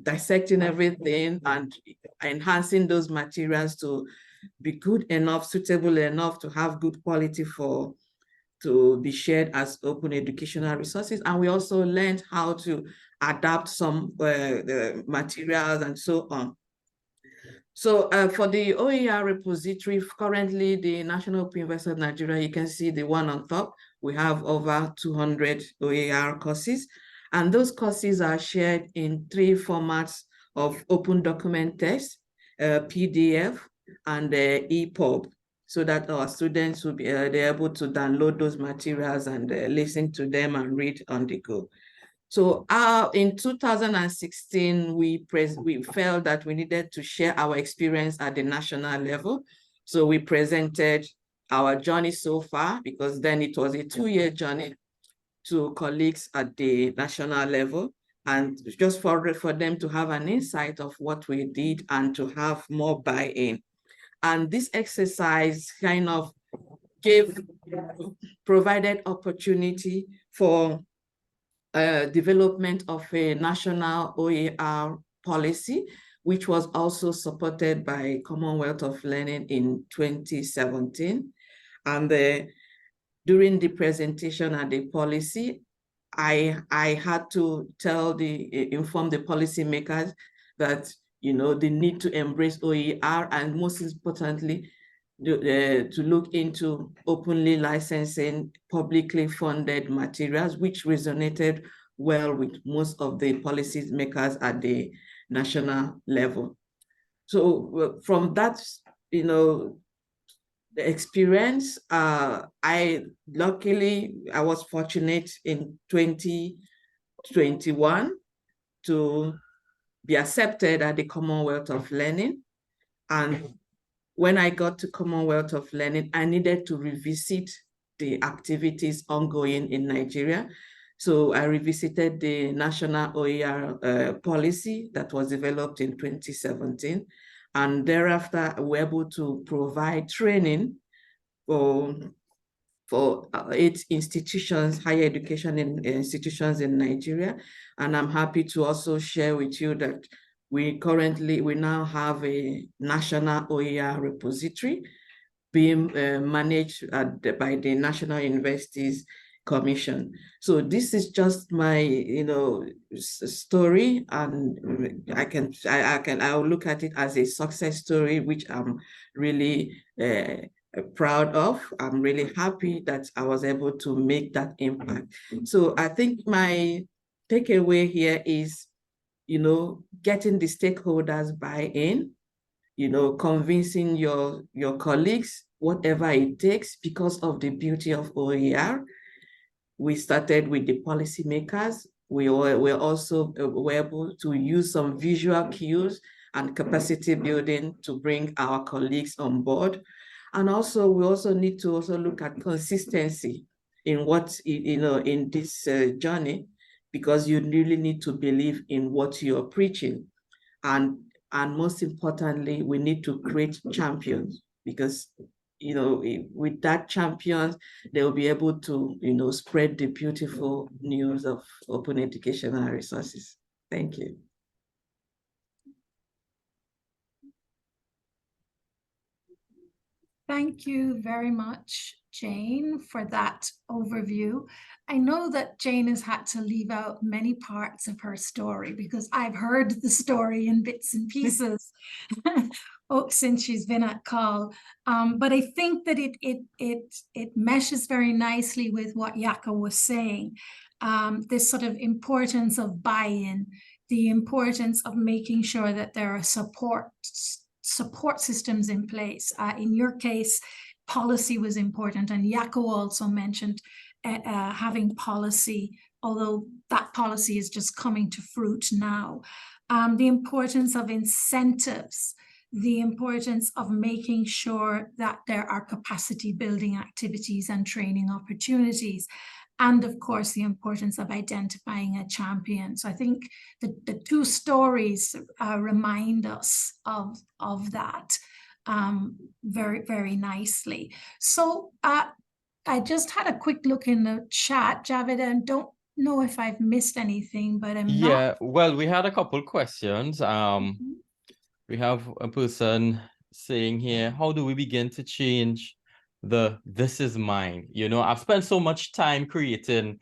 dissecting everything and enhancing those materials to be good enough, suitable enough to have good quality to be shared as open educational resources. And we also learned how to adapt some the materials and so on. So for the OER repository, currently the National Open University of Nigeria, you can see the one on top, we have over 200 OER courses. And those courses are shared in 3 formats of open document text, PDF, and EPUB, so that our students will be they're able to download those materials and listen to them and read on the go. So in 2016, we felt that we needed to share our experience at the national level. So we presented our journey so far, because then it was a 2-year journey, to colleagues at the national level, and just for them to have an insight of what we did and to have more buy-in. And this exercise kind of provided opportunity for development of a national OER policy, which was also supported by Commonwealth of Learning in 2017. And during the presentation and the policy, I had to inform the policymakers that they need to embrace OER, and most importantly, to look into openly licensing publicly funded materials, which resonated well with most of the policymakers at the national level. So from that, the experience, I was fortunate in 2021 to be accepted at the Commonwealth of Learning. And when I got to Commonwealth of Learning, I needed to revisit the activities ongoing in Nigeria. So I revisited the national OER policy that was developed in 2017. And thereafter, we were able to provide training for 8 institutions, higher education institutions in Nigeria. And I'm happy to also share with you that we now have a national OER repository being managed by the National Universities Commission. So this is just my story, and I will look at it as a success story, which I'm really proud of. I'm really happy that I was able to make that impact. So I think my takeaway here is, getting the stakeholders buy-in, convincing your colleagues, whatever it takes, because of the beauty of OER. We started with the policymakers. We were also able to use some visual cues and capacity building to bring our colleagues on board. And also, we also need to look at consistency in in this journey, because you really need to believe in what you're preaching. And most importantly, we need to create champions, because, you know, with that champions, they will be able to, you know, spread the beautiful news of open educational resources. Thank you. Thank you very much, Jane, for that overview. I know that Jane has had to leave out many parts of her story because I've heard the story in bits and pieces since she's been at COL. But I think that it meshes very nicely with what Jako was saying. This sort of importance of buy-in, the importance of making sure that there are support systems in place. In your case, policy was important, and Jako also mentioned having policy, although that policy is just coming to fruit now. The importance of incentives, the importance of making sure that there are capacity building activities and training opportunities. And of course, the importance of identifying a champion. So I think the two stories remind us of that very, very nicely. So I just had a quick look in the chat, Javed, and don't know if I've missed anything, but I'm not. Yeah, well, we had a couple questions. We have a person saying here, how do we begin to change this is mine? You know, I've spent so much time creating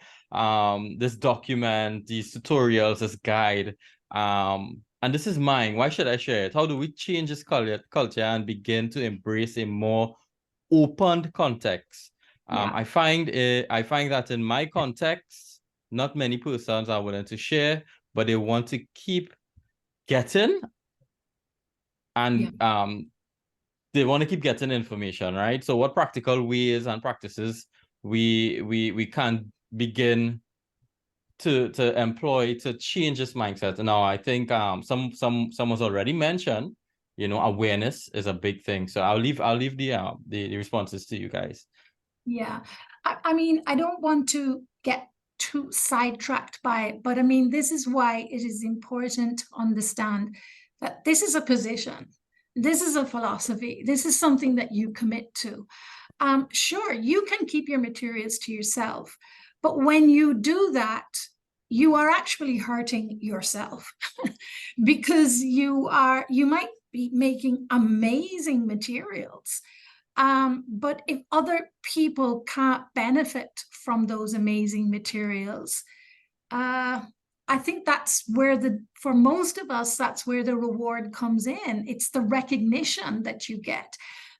this document, these tutorials, this guide, and this is mine. Why should I share it? How do we change this culture and begin to embrace a more open context? I find that in my context, not many persons are willing to share, but they want to keep getting, and they want to keep getting information, right? So what practical ways and practices we can begin to employ to change this mindset? Now, I think someone's already mentioned, you know, awareness is a big thing. So I'll leave the responses to you guys. Yeah, I mean, I don't want to get too sidetracked by it, but I mean, this is why it is important to understand that this is a position. This is a philosophy. This is something that you commit to. Sure, you can keep your materials to yourself, but when you do that, you are actually hurting yourself because you might be making amazing materials. But if other people can't benefit from those amazing materials, I think that's where for most of us, that's where the reward comes in. It's the recognition that you get.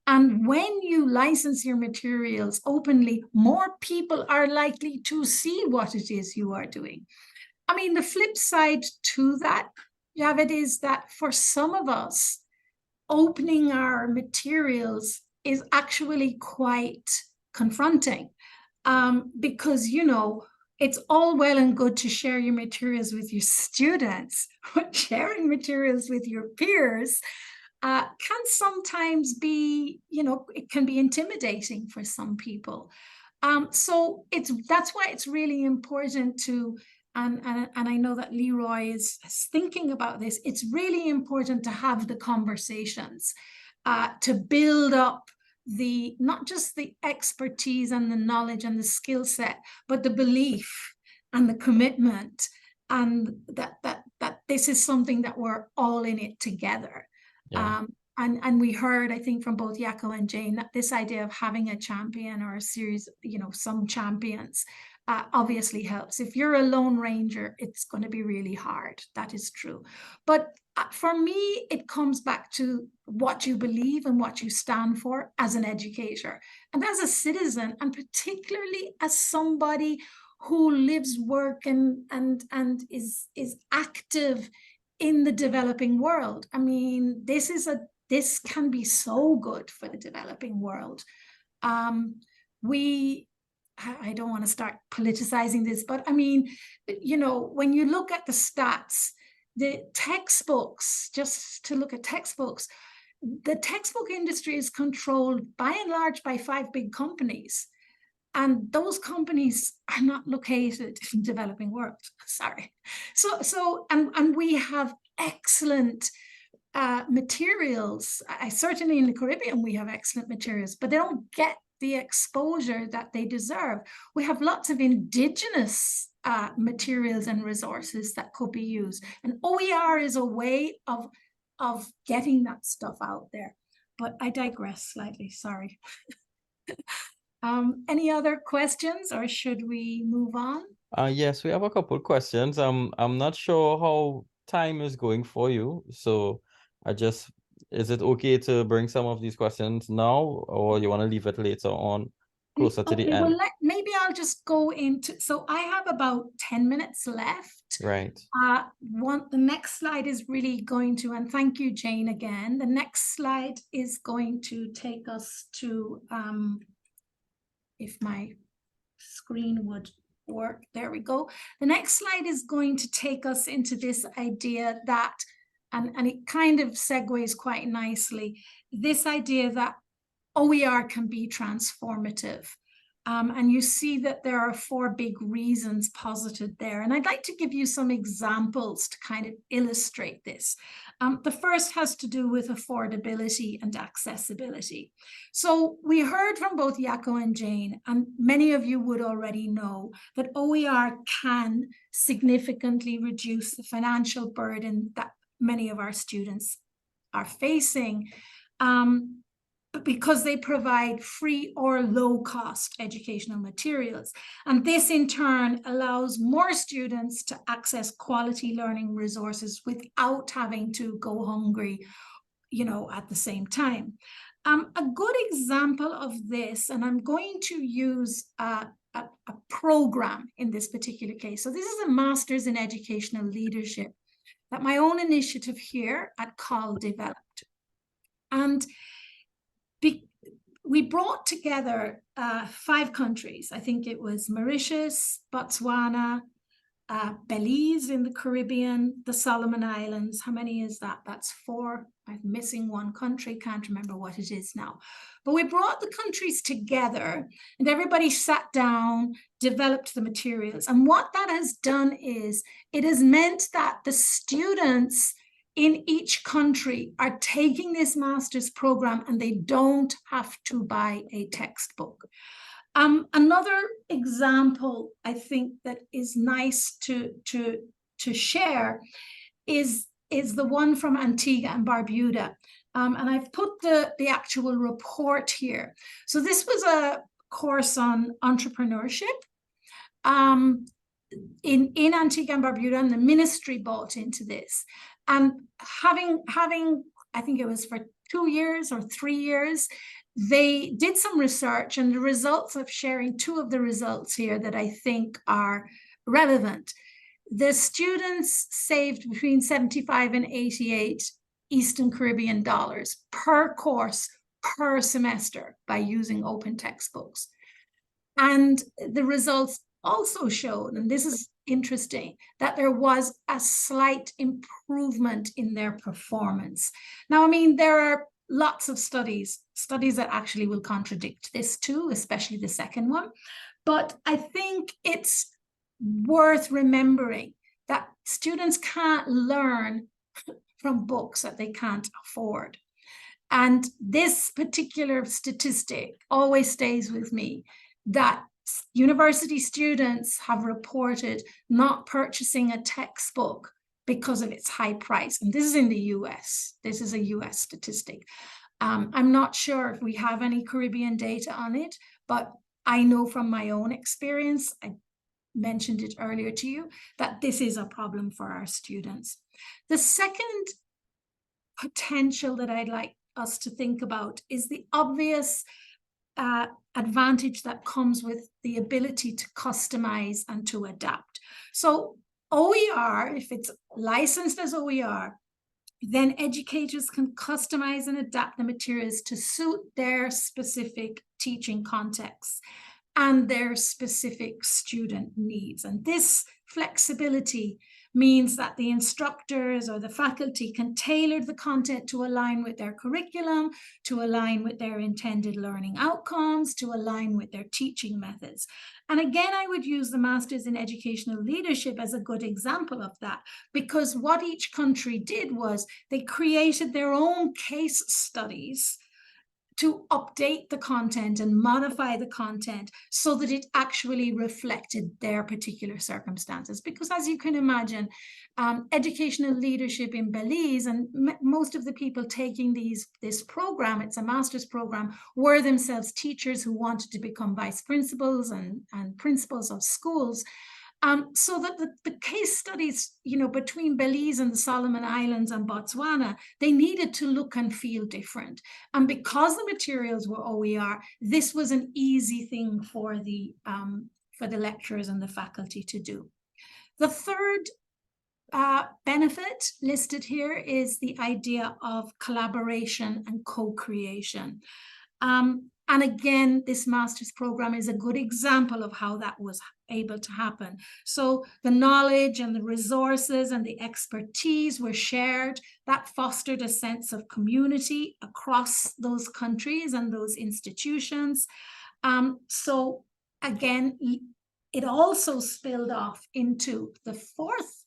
And when you license your materials openly, more people are likely to see what it is you are doing. I mean, the flip side to that, Javed, is that for some of us, opening our materials is actually quite confronting because, you know, it's all well and good to share your materials with your students, but sharing materials with your peers can sometimes be, you know, it can be intimidating for some people. So that's why it's really important to, and I know that Leroy is thinking about this, it's really important to have the conversations to build up not just the expertise and the knowledge and the skill set, but the belief and the commitment, and that this is something that we're all in it together. Yeah. And we heard, I think, from both Jako and Jane, that this idea of having a champion or a series, you know, some champions obviously helps. If you're a lone ranger, it's going to be really hard. That is true. But for me, it comes back to what you believe and what you stand for as an educator and as a citizen, and particularly as somebody who lives, work, and is active in the developing world. I mean, this can be so good for the developing world. I don't want to start politicizing this, but I mean, you know, when you look at the stats, the textbooks, just to look at textbooks, the textbook industry is controlled by and large by 5 big companies. And those companies are not located in the developing world, sorry. And we have excellent materials. Certainly in the Caribbean, we have excellent materials, but they don't get the exposure that they deserve. We have lots of indigenous materials and resources that could be used. And OER is a way of getting that stuff out there. But I digress slightly, sorry. Any other questions, or should we move on? Yes, we have a couple questions. I'm not sure how time is going for you, so is it okay to bring some of these questions now, or you want to leave it later on, closer to the end? Well, maybe I'll just go into, so I have about 10 minutes left. Right. The next slide is really going to, and thank you, Jane, again. The next slide is going to take us to, if my screen would work, there we go. The next slide is going to take us into this idea that, and it kind of segues quite nicely, this idea that OER can be transformative. And you see that there are 4 big reasons posited there. And I'd like to give you some examples to kind of illustrate this. The first has to do with affordability and accessibility. So we heard from both Jako and Jane, and many of you would already know that OER can significantly reduce the financial burden that many of our students are facing. Because they provide free or low-cost educational materials. And this in turn allows more students to access quality learning resources without having to go hungry, at the same time. A good example of this, and I'm going to use a program in this particular case. So this is a Master's in Educational Leadership that my own initiative here at COL developed. And we brought together 5 countries. I think it was Mauritius, Botswana, Belize in the Caribbean, the Solomon Islands. How many is that? That's 4. I'm missing one country, can't remember what it is now. But we brought the countries together and everybody sat down, developed the materials. And what that has done is it has meant that the students in each country are taking this master's program and they don't have to buy a textbook. Another example I think that is nice to share is the one from Antigua and Barbuda. And I've put the actual report here. So this was a course on entrepreneurship in Antigua and Barbuda, and the ministry bought into this. And having, I think it was for 2 years or 3 years, they did some research, and the results of sharing 2 of the results here that I think are relevant. The students saved between 75 and 88 Eastern Caribbean dollars per course per semester by using open textbooks. And the results also showed, and this is interesting, that there was a slight improvement in their performance. Now, I mean, there are lots of studies that actually will contradict this too, especially the second one. But I think it's worth remembering that students can't learn from books that they can't afford. And this particular statistic always stays with me, that university students have reported not purchasing a textbook because of its high price. And this is in the US. This is a US statistic. I'm not sure if we have any Caribbean data on it, but I know from my own experience, I mentioned it earlier to you, that this is a problem for our students. The second potential that I'd like us to think about is the obvious advantage that comes with the ability to customize and to adapt. So OER, if it's licensed as OER, then educators can customize and adapt the materials to suit their specific teaching contexts and their specific student needs. And this flexibility means that the instructors or the faculty can tailor the content to align with their curriculum, to align with their intended learning outcomes, to align with their teaching methods. And again, I would use the Masters in Educational Leadership as a good example of that, because what each country did was they created their own case studies to update the content and modify the content so that it actually reflected their particular circumstances. Because as you can imagine, educational leadership in Belize, and most of the people taking this program, it's a master's program, were themselves teachers who wanted to become vice principals and principals of schools. So that the case studies, between Belize and the Solomon Islands and Botswana, they needed to look and feel different. And because the materials were OER, this was an easy thing for the lecturers and the faculty to do. The third benefit listed here is the idea of collaboration and co-creation. And again, this master's program is a good example of how that was able to happen. So the knowledge and the resources and the expertise were shared. That fostered a sense of community across those countries and those institutions. So again, it also spilled off into the fourth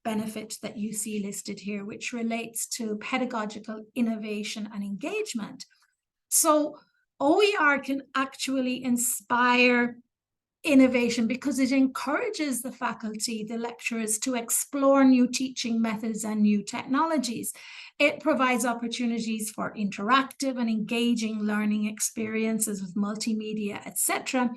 benefit that you see listed here, which relates to pedagogical innovation and engagement. So OER can actually inspire innovation because it encourages the faculty, the lecturers, to explore new teaching methods and new technologies. It provides opportunities for interactive and engaging learning experiences with multimedia, etc.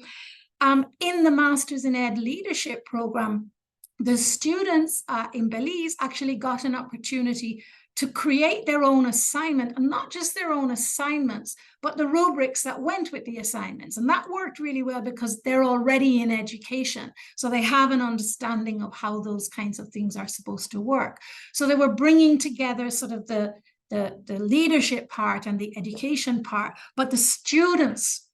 In the Masters in Ed Leadership program, the students in Belize actually got an opportunity to create their own assignment, and not just their own assignments, but the rubrics that went with the assignments. And that worked really well because they're already in education. So they have an understanding of how those kinds of things are supposed to work. So they were bringing together sort of the leadership part and the education part, but the students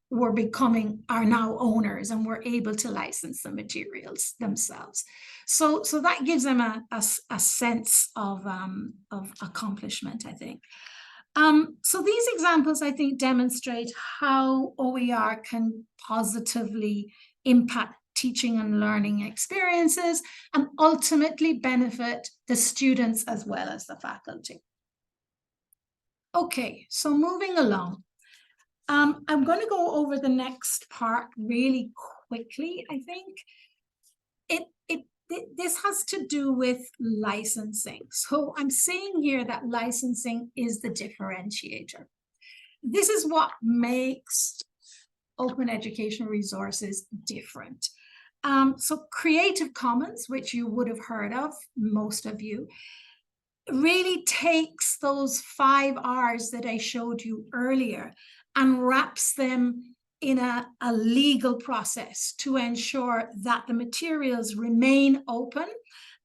are now owners and were able to license the materials themselves. So that gives them a sense of accomplishment, I think. So these examples, I think, demonstrate how OER can positively impact teaching and learning experiences and ultimately benefit the students as well as the faculty. Okay, so moving along. I'm going to go over the next part really quickly, I think. This has to do with licensing. So I'm saying here that licensing is the differentiator. This is what makes open educational resources different. So Creative Commons, which you would have heard of, most of you, really takes those 5 R's that I showed you earlier and wraps them in a legal process to ensure that the materials remain open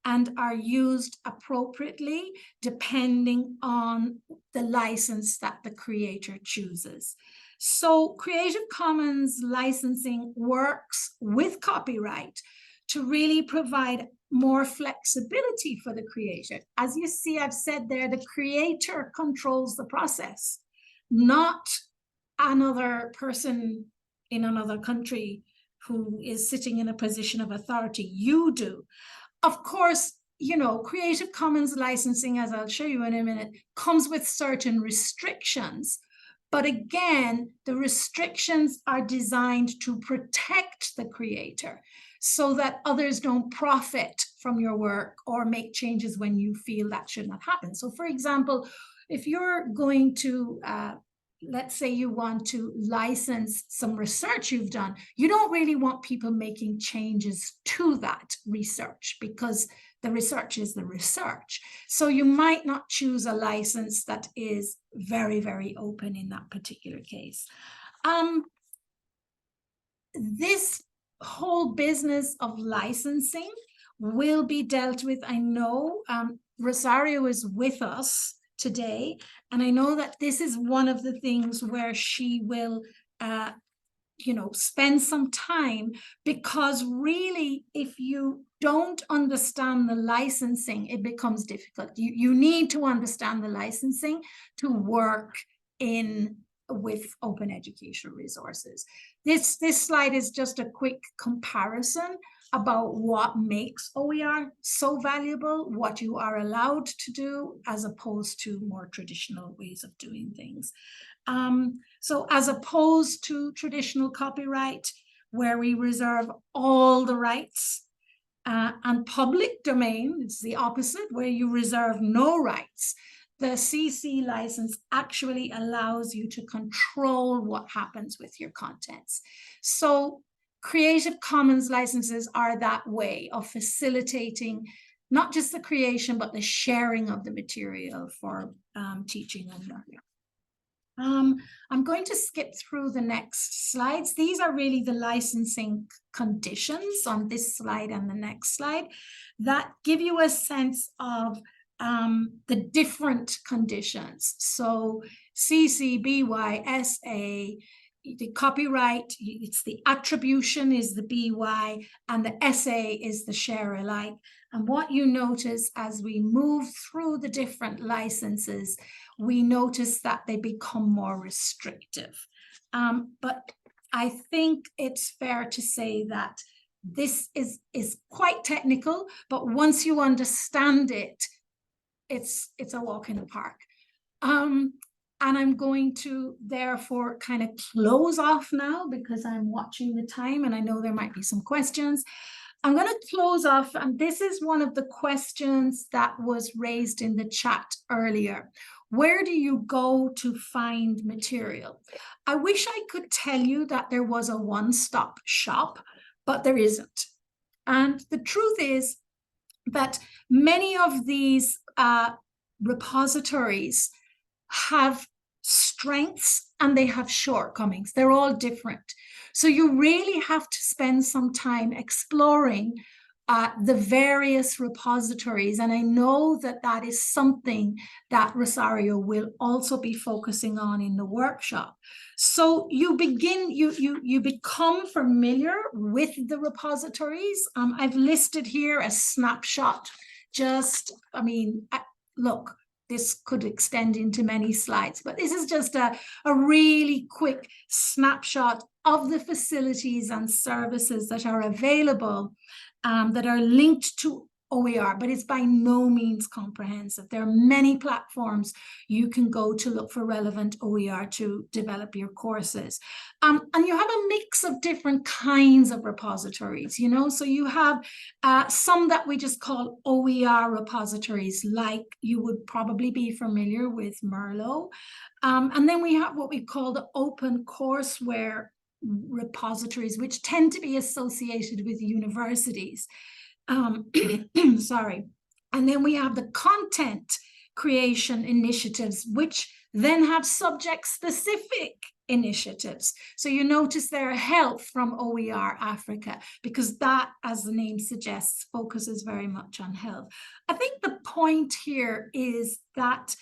and are used appropriately depending on the license that the creator chooses. So Creative Commons licensing works with copyright to really provide more flexibility for the creator. As you see, I've said there, the creator controls the process, not another person in another country who is sitting in a position of authority. You do. Of course, Creative Commons licensing, as I'll show you in a minute, comes with certain restrictions. But again, the restrictions are designed to protect the creator so that others don't profit from your work or make changes when you feel that should not happen. So for example, if you're going to, let's say you want to license some research you've done, you don't really want people making changes to that research because the research is the research. So you might not choose a license that is very, very open in that particular case. This whole business of licensing will be dealt with. I know Rosario is with us today, and I know that this is one of the things where she will spend some time, because really, if you don't understand the licensing, it becomes difficult. You need to understand the licensing to work with open educational resources. This slide is just a quick comparison about what makes OER so valuable, what you are allowed to do, as opposed to more traditional ways of doing things. So as opposed to traditional copyright, where we reserve all the rights, and public domain, it's the opposite, where you reserve no rights. The CC license actually allows you to control what happens with your contents. So Creative Commons licenses are that way of facilitating not just the creation, but the sharing of the material for teaching and learning. I'm going to skip through the next slides. These are really the licensing conditions on this slide and the next slide that give you a sense of the different conditions. So CC, BY, SA, the copyright, it's the attribution is the BY, and the SA is the share alike. And what you notice as we move through the different licenses, we notice that they become more restrictive. But I think it's fair to say that this is quite technical, but once you understand it, it's a walk in the park. And I'm going to therefore kind of close off now, because I'm watching the time and I know there might be some questions. I'm going to close off, and this is one of the questions that was raised in the chat earlier. Where do you go to find material? I wish I could tell you that there was a one-stop shop, but there isn't. And the truth is that many of these repositories have strengths and they have shortcomings. They're all different. So you really have to spend some time exploring the various repositories. And I know that that is something that Rosario will also be focusing on in the workshop. So you become familiar with the repositories. I've listed here a snapshot. Look, this could extend into many slides, but this is just a really quick snapshot of the facilities and services that are available, that are linked to OER, but it's by no means comprehensive. There are many platforms you can go to look for relevant OER to develop your courses. And you have a mix of different kinds of repositories, so you have some that we just call OER repositories, like you would probably be familiar with Merlot. And then we have what we call the open courseware repositories, which tend to be associated with universities. Sorry. And then we have the content creation initiatives, which then have subject-specific initiatives. So you notice there health from OER Africa, because that, as the name suggests, focuses very much on health. I think the point here is that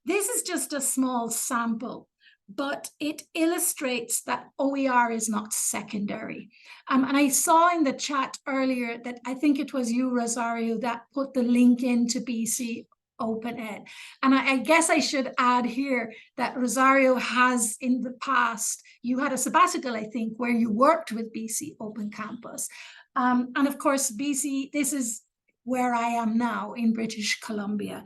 this is just a small sample, but it illustrates that OER is not secondary. And I saw in the chat earlier that I think it was you, Rosario, that put the link into BC Open Ed. And I guess I should add here that Rosario has, in the past, you had a sabbatical, I think, where you worked with BC Open Campus. And of course, BC, this is where I am now in British Columbia.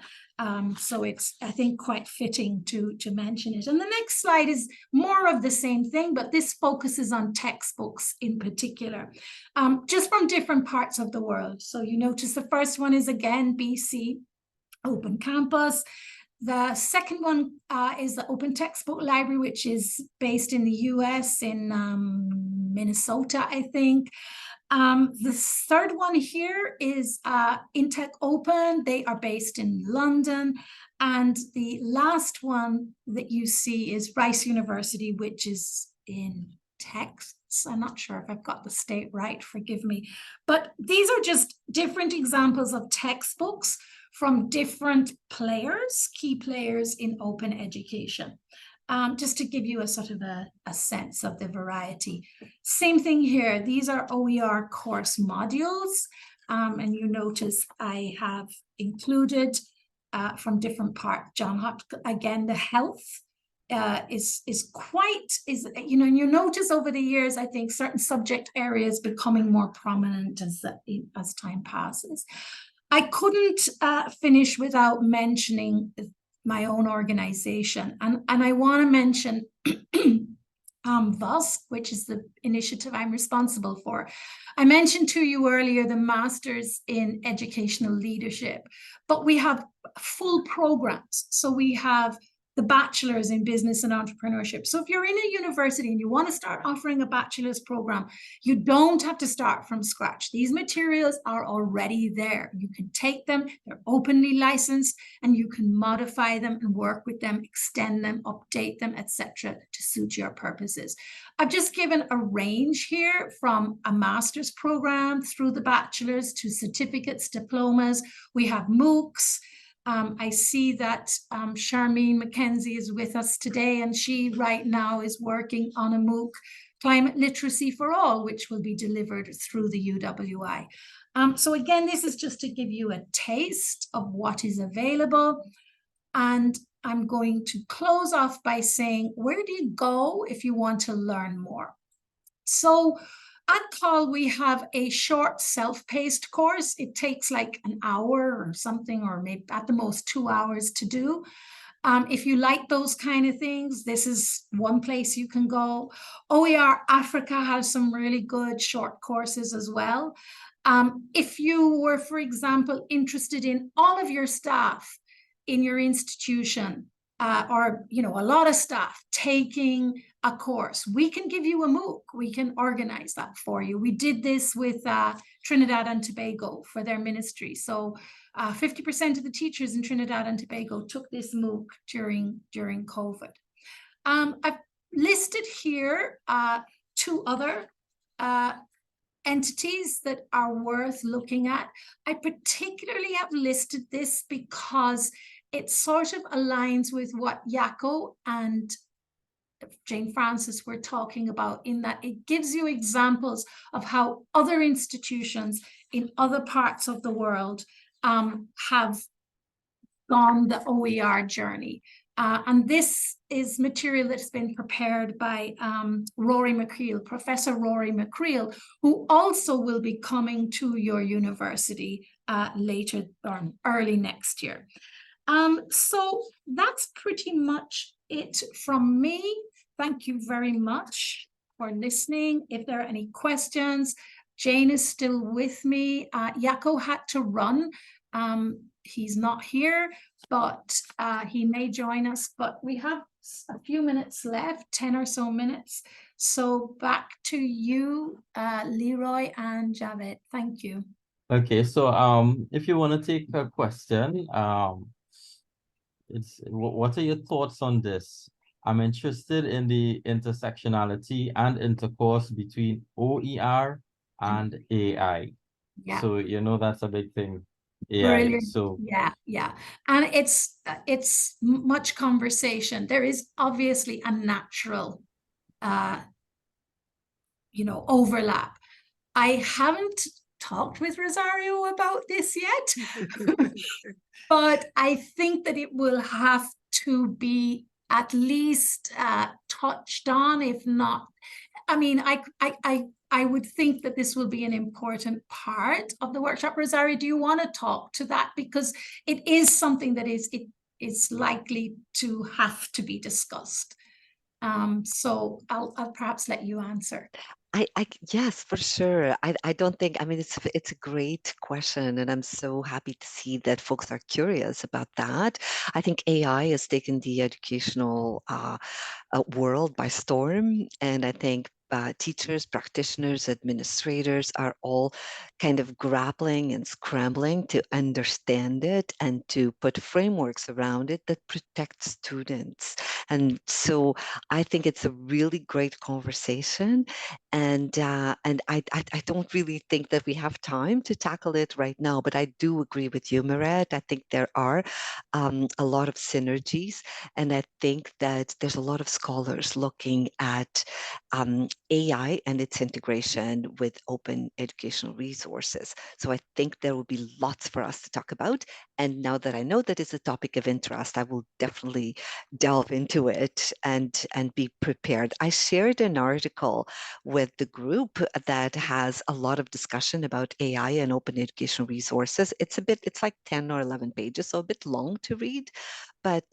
So it's, I think, quite fitting to mention it. And the next slide is more of the same thing, but this focuses on textbooks in particular, just from different parts of the world. So you notice the first one is, again, BC Open Campus. The second one is the Open Textbook Library, which is based in the US, in Minnesota, I think. The third one here is Intech Open. They are based in London. And the last one that you see is Rice University, which is in Texas. I'm not sure if I've got the state right, forgive me. But these are just different examples of textbooks from different players, key players in open education. just to give you a sort of a sense of the variety. Same thing here. These are OER course modules. And you notice I have included from different parts. John Hopkins, again, the health is quite, you know, and you notice over the years, I think certain subject areas becoming more prominent as time passes. I couldn't finish without mentioning my own organization. And I want to mention VUSC, which is the initiative I'm responsible for. I mentioned to you earlier the Masters in Educational Leadership, but we have full programs. So we have the Bachelor's in Business and Entrepreneurship. So if you're in a university and you want to start offering a bachelor's program, you don't have to start from scratch. These materials are already there. You can take them, they're openly licensed, and you can modify them and work with them, extend them, update them, etc., to suit your purposes. I've just given a range here from a master's program through the bachelor's to certificates, diplomas. We have MOOCs. I see that Charmaine McKenzie is with us today, and she right now is working on a MOOC, Climate Literacy for All, which will be delivered through the UWI. So again, this is just to give you a taste of what is available. And I'm going to close off by saying, where do you go if you want to learn more? So at COL, we have a short self-paced course. It takes like an hour or something, or maybe at the most 2 hours to do. If you like those kind of things, this is one place you can go. OER Africa has some really good short courses as well. If you were, for example, interested in all of your staff in your institution, or, you know, a lot of staff taking a course, we can give you a MOOC. We can organize that for you. We did this with Trinidad and Tobago for their ministry. So 50% of the teachers in Trinidad and Tobago took this MOOC during COVID. I've listed here 2 other entities that are worth looking at. I particularly have listed this because it sort of aligns with what Jako and Jane Francis were talking about, in that it gives you examples of how other institutions in other parts of the world have gone the OER journey. And this is material that's been prepared by Rory McCreel, Professor Rory McCreel, who also will be coming to your university later or early next year. So that's pretty much it from me. Thank you very much for listening. If there are any questions, Jane is still with me. Jako had to run. He's not here, but he may join us. But we have a few minutes left, 10 or so minutes. So back to you, Leroy and Javed. Thank you. Okay, so if you want to take a question, what are your thoughts on this? I'm interested in the intersectionality and intercourse between OER and AI. Yeah. So, you know, that's a big thing. AI. Brilliant. So yeah. And it's much conversation. There is obviously a natural, you know, overlap. I haven't talked with Rosario about this yet, but I think that it will have to be at least touched on, if not. I mean, I would think that this will be an important part of the workshop. Rosario, do you want to talk to that? Because it is something that is likely to have to be discussed. So I'll perhaps let you answer. Yes, for sure. I don't think, I mean, it's a great question, and I'm so happy to see that folks are curious about that. I think AI has taken the educational world by storm, and I think teachers, practitioners, administrators are all kind of grappling and scrambling to understand it and to put frameworks around it that protect students. And so I think it's a really great conversation. And I don't really think that we have time to tackle it right now, but I do agree with you, Mairette. I think there are a lot of synergies, and I think that there's a lot of scholars looking at AI and its integration with open educational resources. So I think there will be lots for us to talk about. And now that I know that it's a topic of interest, I will definitely delve into it and be prepared. I shared an article with the group that has a lot of discussion about AI and open educational resources. It's like 10 or 11 pages, so a bit long to read, but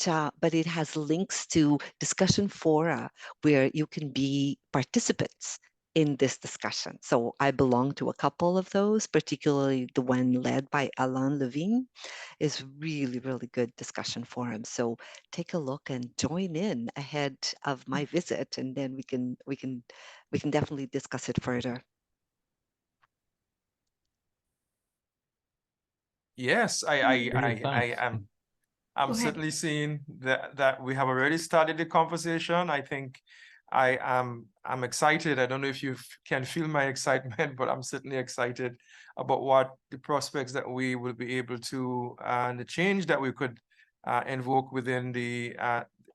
it has links to discussion fora where you can be participants in this discussion. So I belong to a couple of those, particularly the one led by Alain Levine is really, really good discussion forum. So take a look and join in ahead of my visit, and then we can definitely discuss it further. Yes, I'm certainly seeing that we have already started the conversation. I think I'm excited. I don't know if you can feel my excitement, but I'm certainly excited about what the prospects that we will be able to and the change that we could invoke within the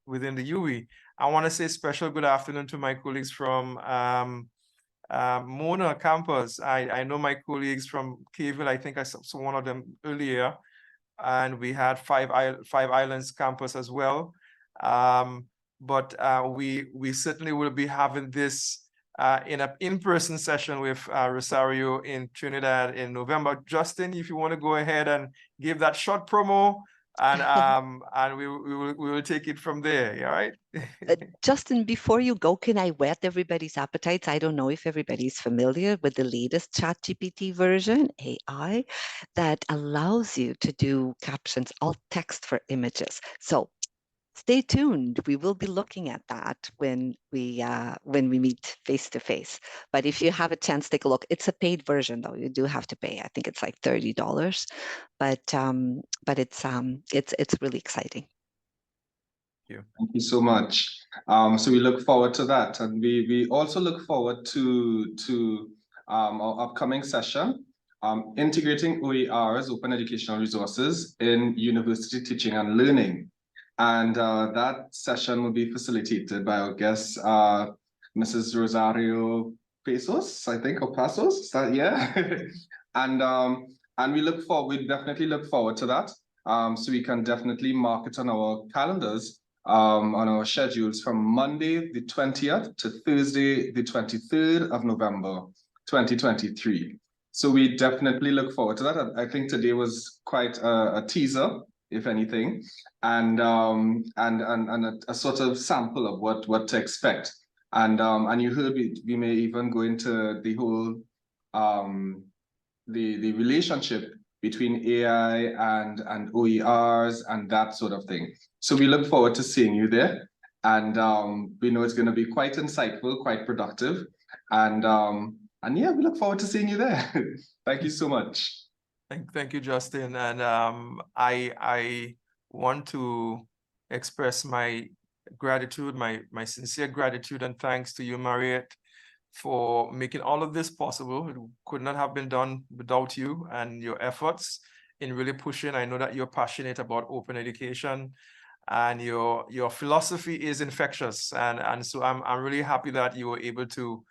UE. I want to say special good afternoon to my colleagues from Mona campus. I know my colleagues from Kayville. I think I saw one of them earlier, and we had Five Islands campus as well. But we certainly will be having this in an in-person session with Rosario in Trinidad in November. Justin, if you want to go ahead and give that short promo, and we will take it from there. All right. Justin, before you go, can I whet everybody's appetites? I don't know if everybody's familiar with the latest ChatGPT version, AI, that allows you to do captions, alt text for images. So stay tuned. We will be looking at that when we meet face to face. But if you have a chance, take a look. It's a paid version, though. You do have to pay. I think it's like $30, but it's really exciting. Thank you so much. So we look forward to that, and we also look forward to our upcoming session, integrating OERs, open educational resources, in university teaching and learning. And that session will be facilitated by our guest, Mrs. Rosario Pesos, I think, or Pasos. Is that, yeah? And we definitely look forward to that. So we can definitely mark it on our calendars, on our schedules, from Monday the 20th to Thursday the 23rd of November 2023. So we definitely look forward to that. I think today was quite a teaser, if anything, and a sort of sample of what to expect. And you heard we may even go into the whole the relationship between AI and OERs and that sort of thing. So we look forward to seeing you there, and we know it's going to be quite insightful, quite productive, and yeah, we look forward to seeing you there. Thank you so much. Thank you, Justin, and I want to express my gratitude, my sincere gratitude and thanks to you, Mairette, for making all of this possible. It could not have been done without you and your efforts in really pushing. I know that you're passionate about open education, and your philosophy is infectious. And so I'm really happy that you were able to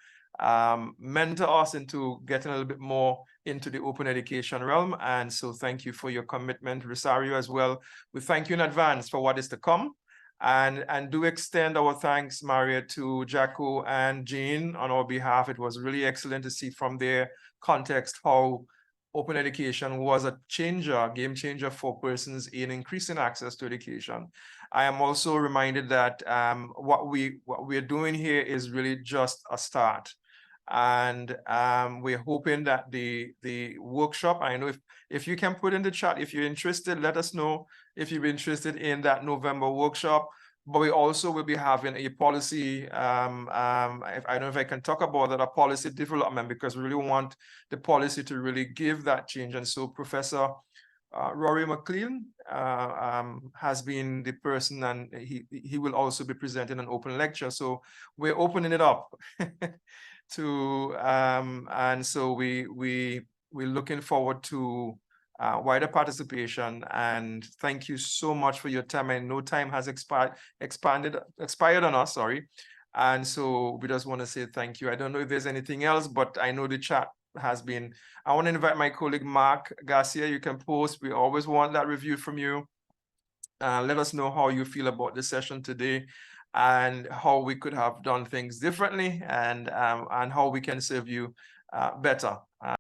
mentor us into getting a little bit more into the open education realm. And so thank you for your commitment, Rosario, as well. We thank you in advance for what is to come. And do extend our thanks, Mairette, to Jako and Jean on our behalf. It was really excellent to see from their context how open education was a game changer for persons in increasing access to education. I am also reminded that what we're doing here is really just a start. And we're hoping that the workshop, I know if you can put in the chat, if you're interested, let us know if you're interested in that November workshop. but we also will be having a policy, I don't know if I can talk about that, a policy development, because we really want the policy to really give that change. And so Professor Rory McLean has been the person, and he will also be presenting an open lecture. So we're opening it up to, and so we're looking forward to wider participation. And thank you so much for your time. I know time has expired on us, sorry. And so we just want to say thank you. I don't know if there's anything else, but I know the chat has been. I want to invite my colleague Mark Garcia. You can post. We always want that review from you. Let us know how you feel about the session today, and how we could have done things differently, and how we can serve you better.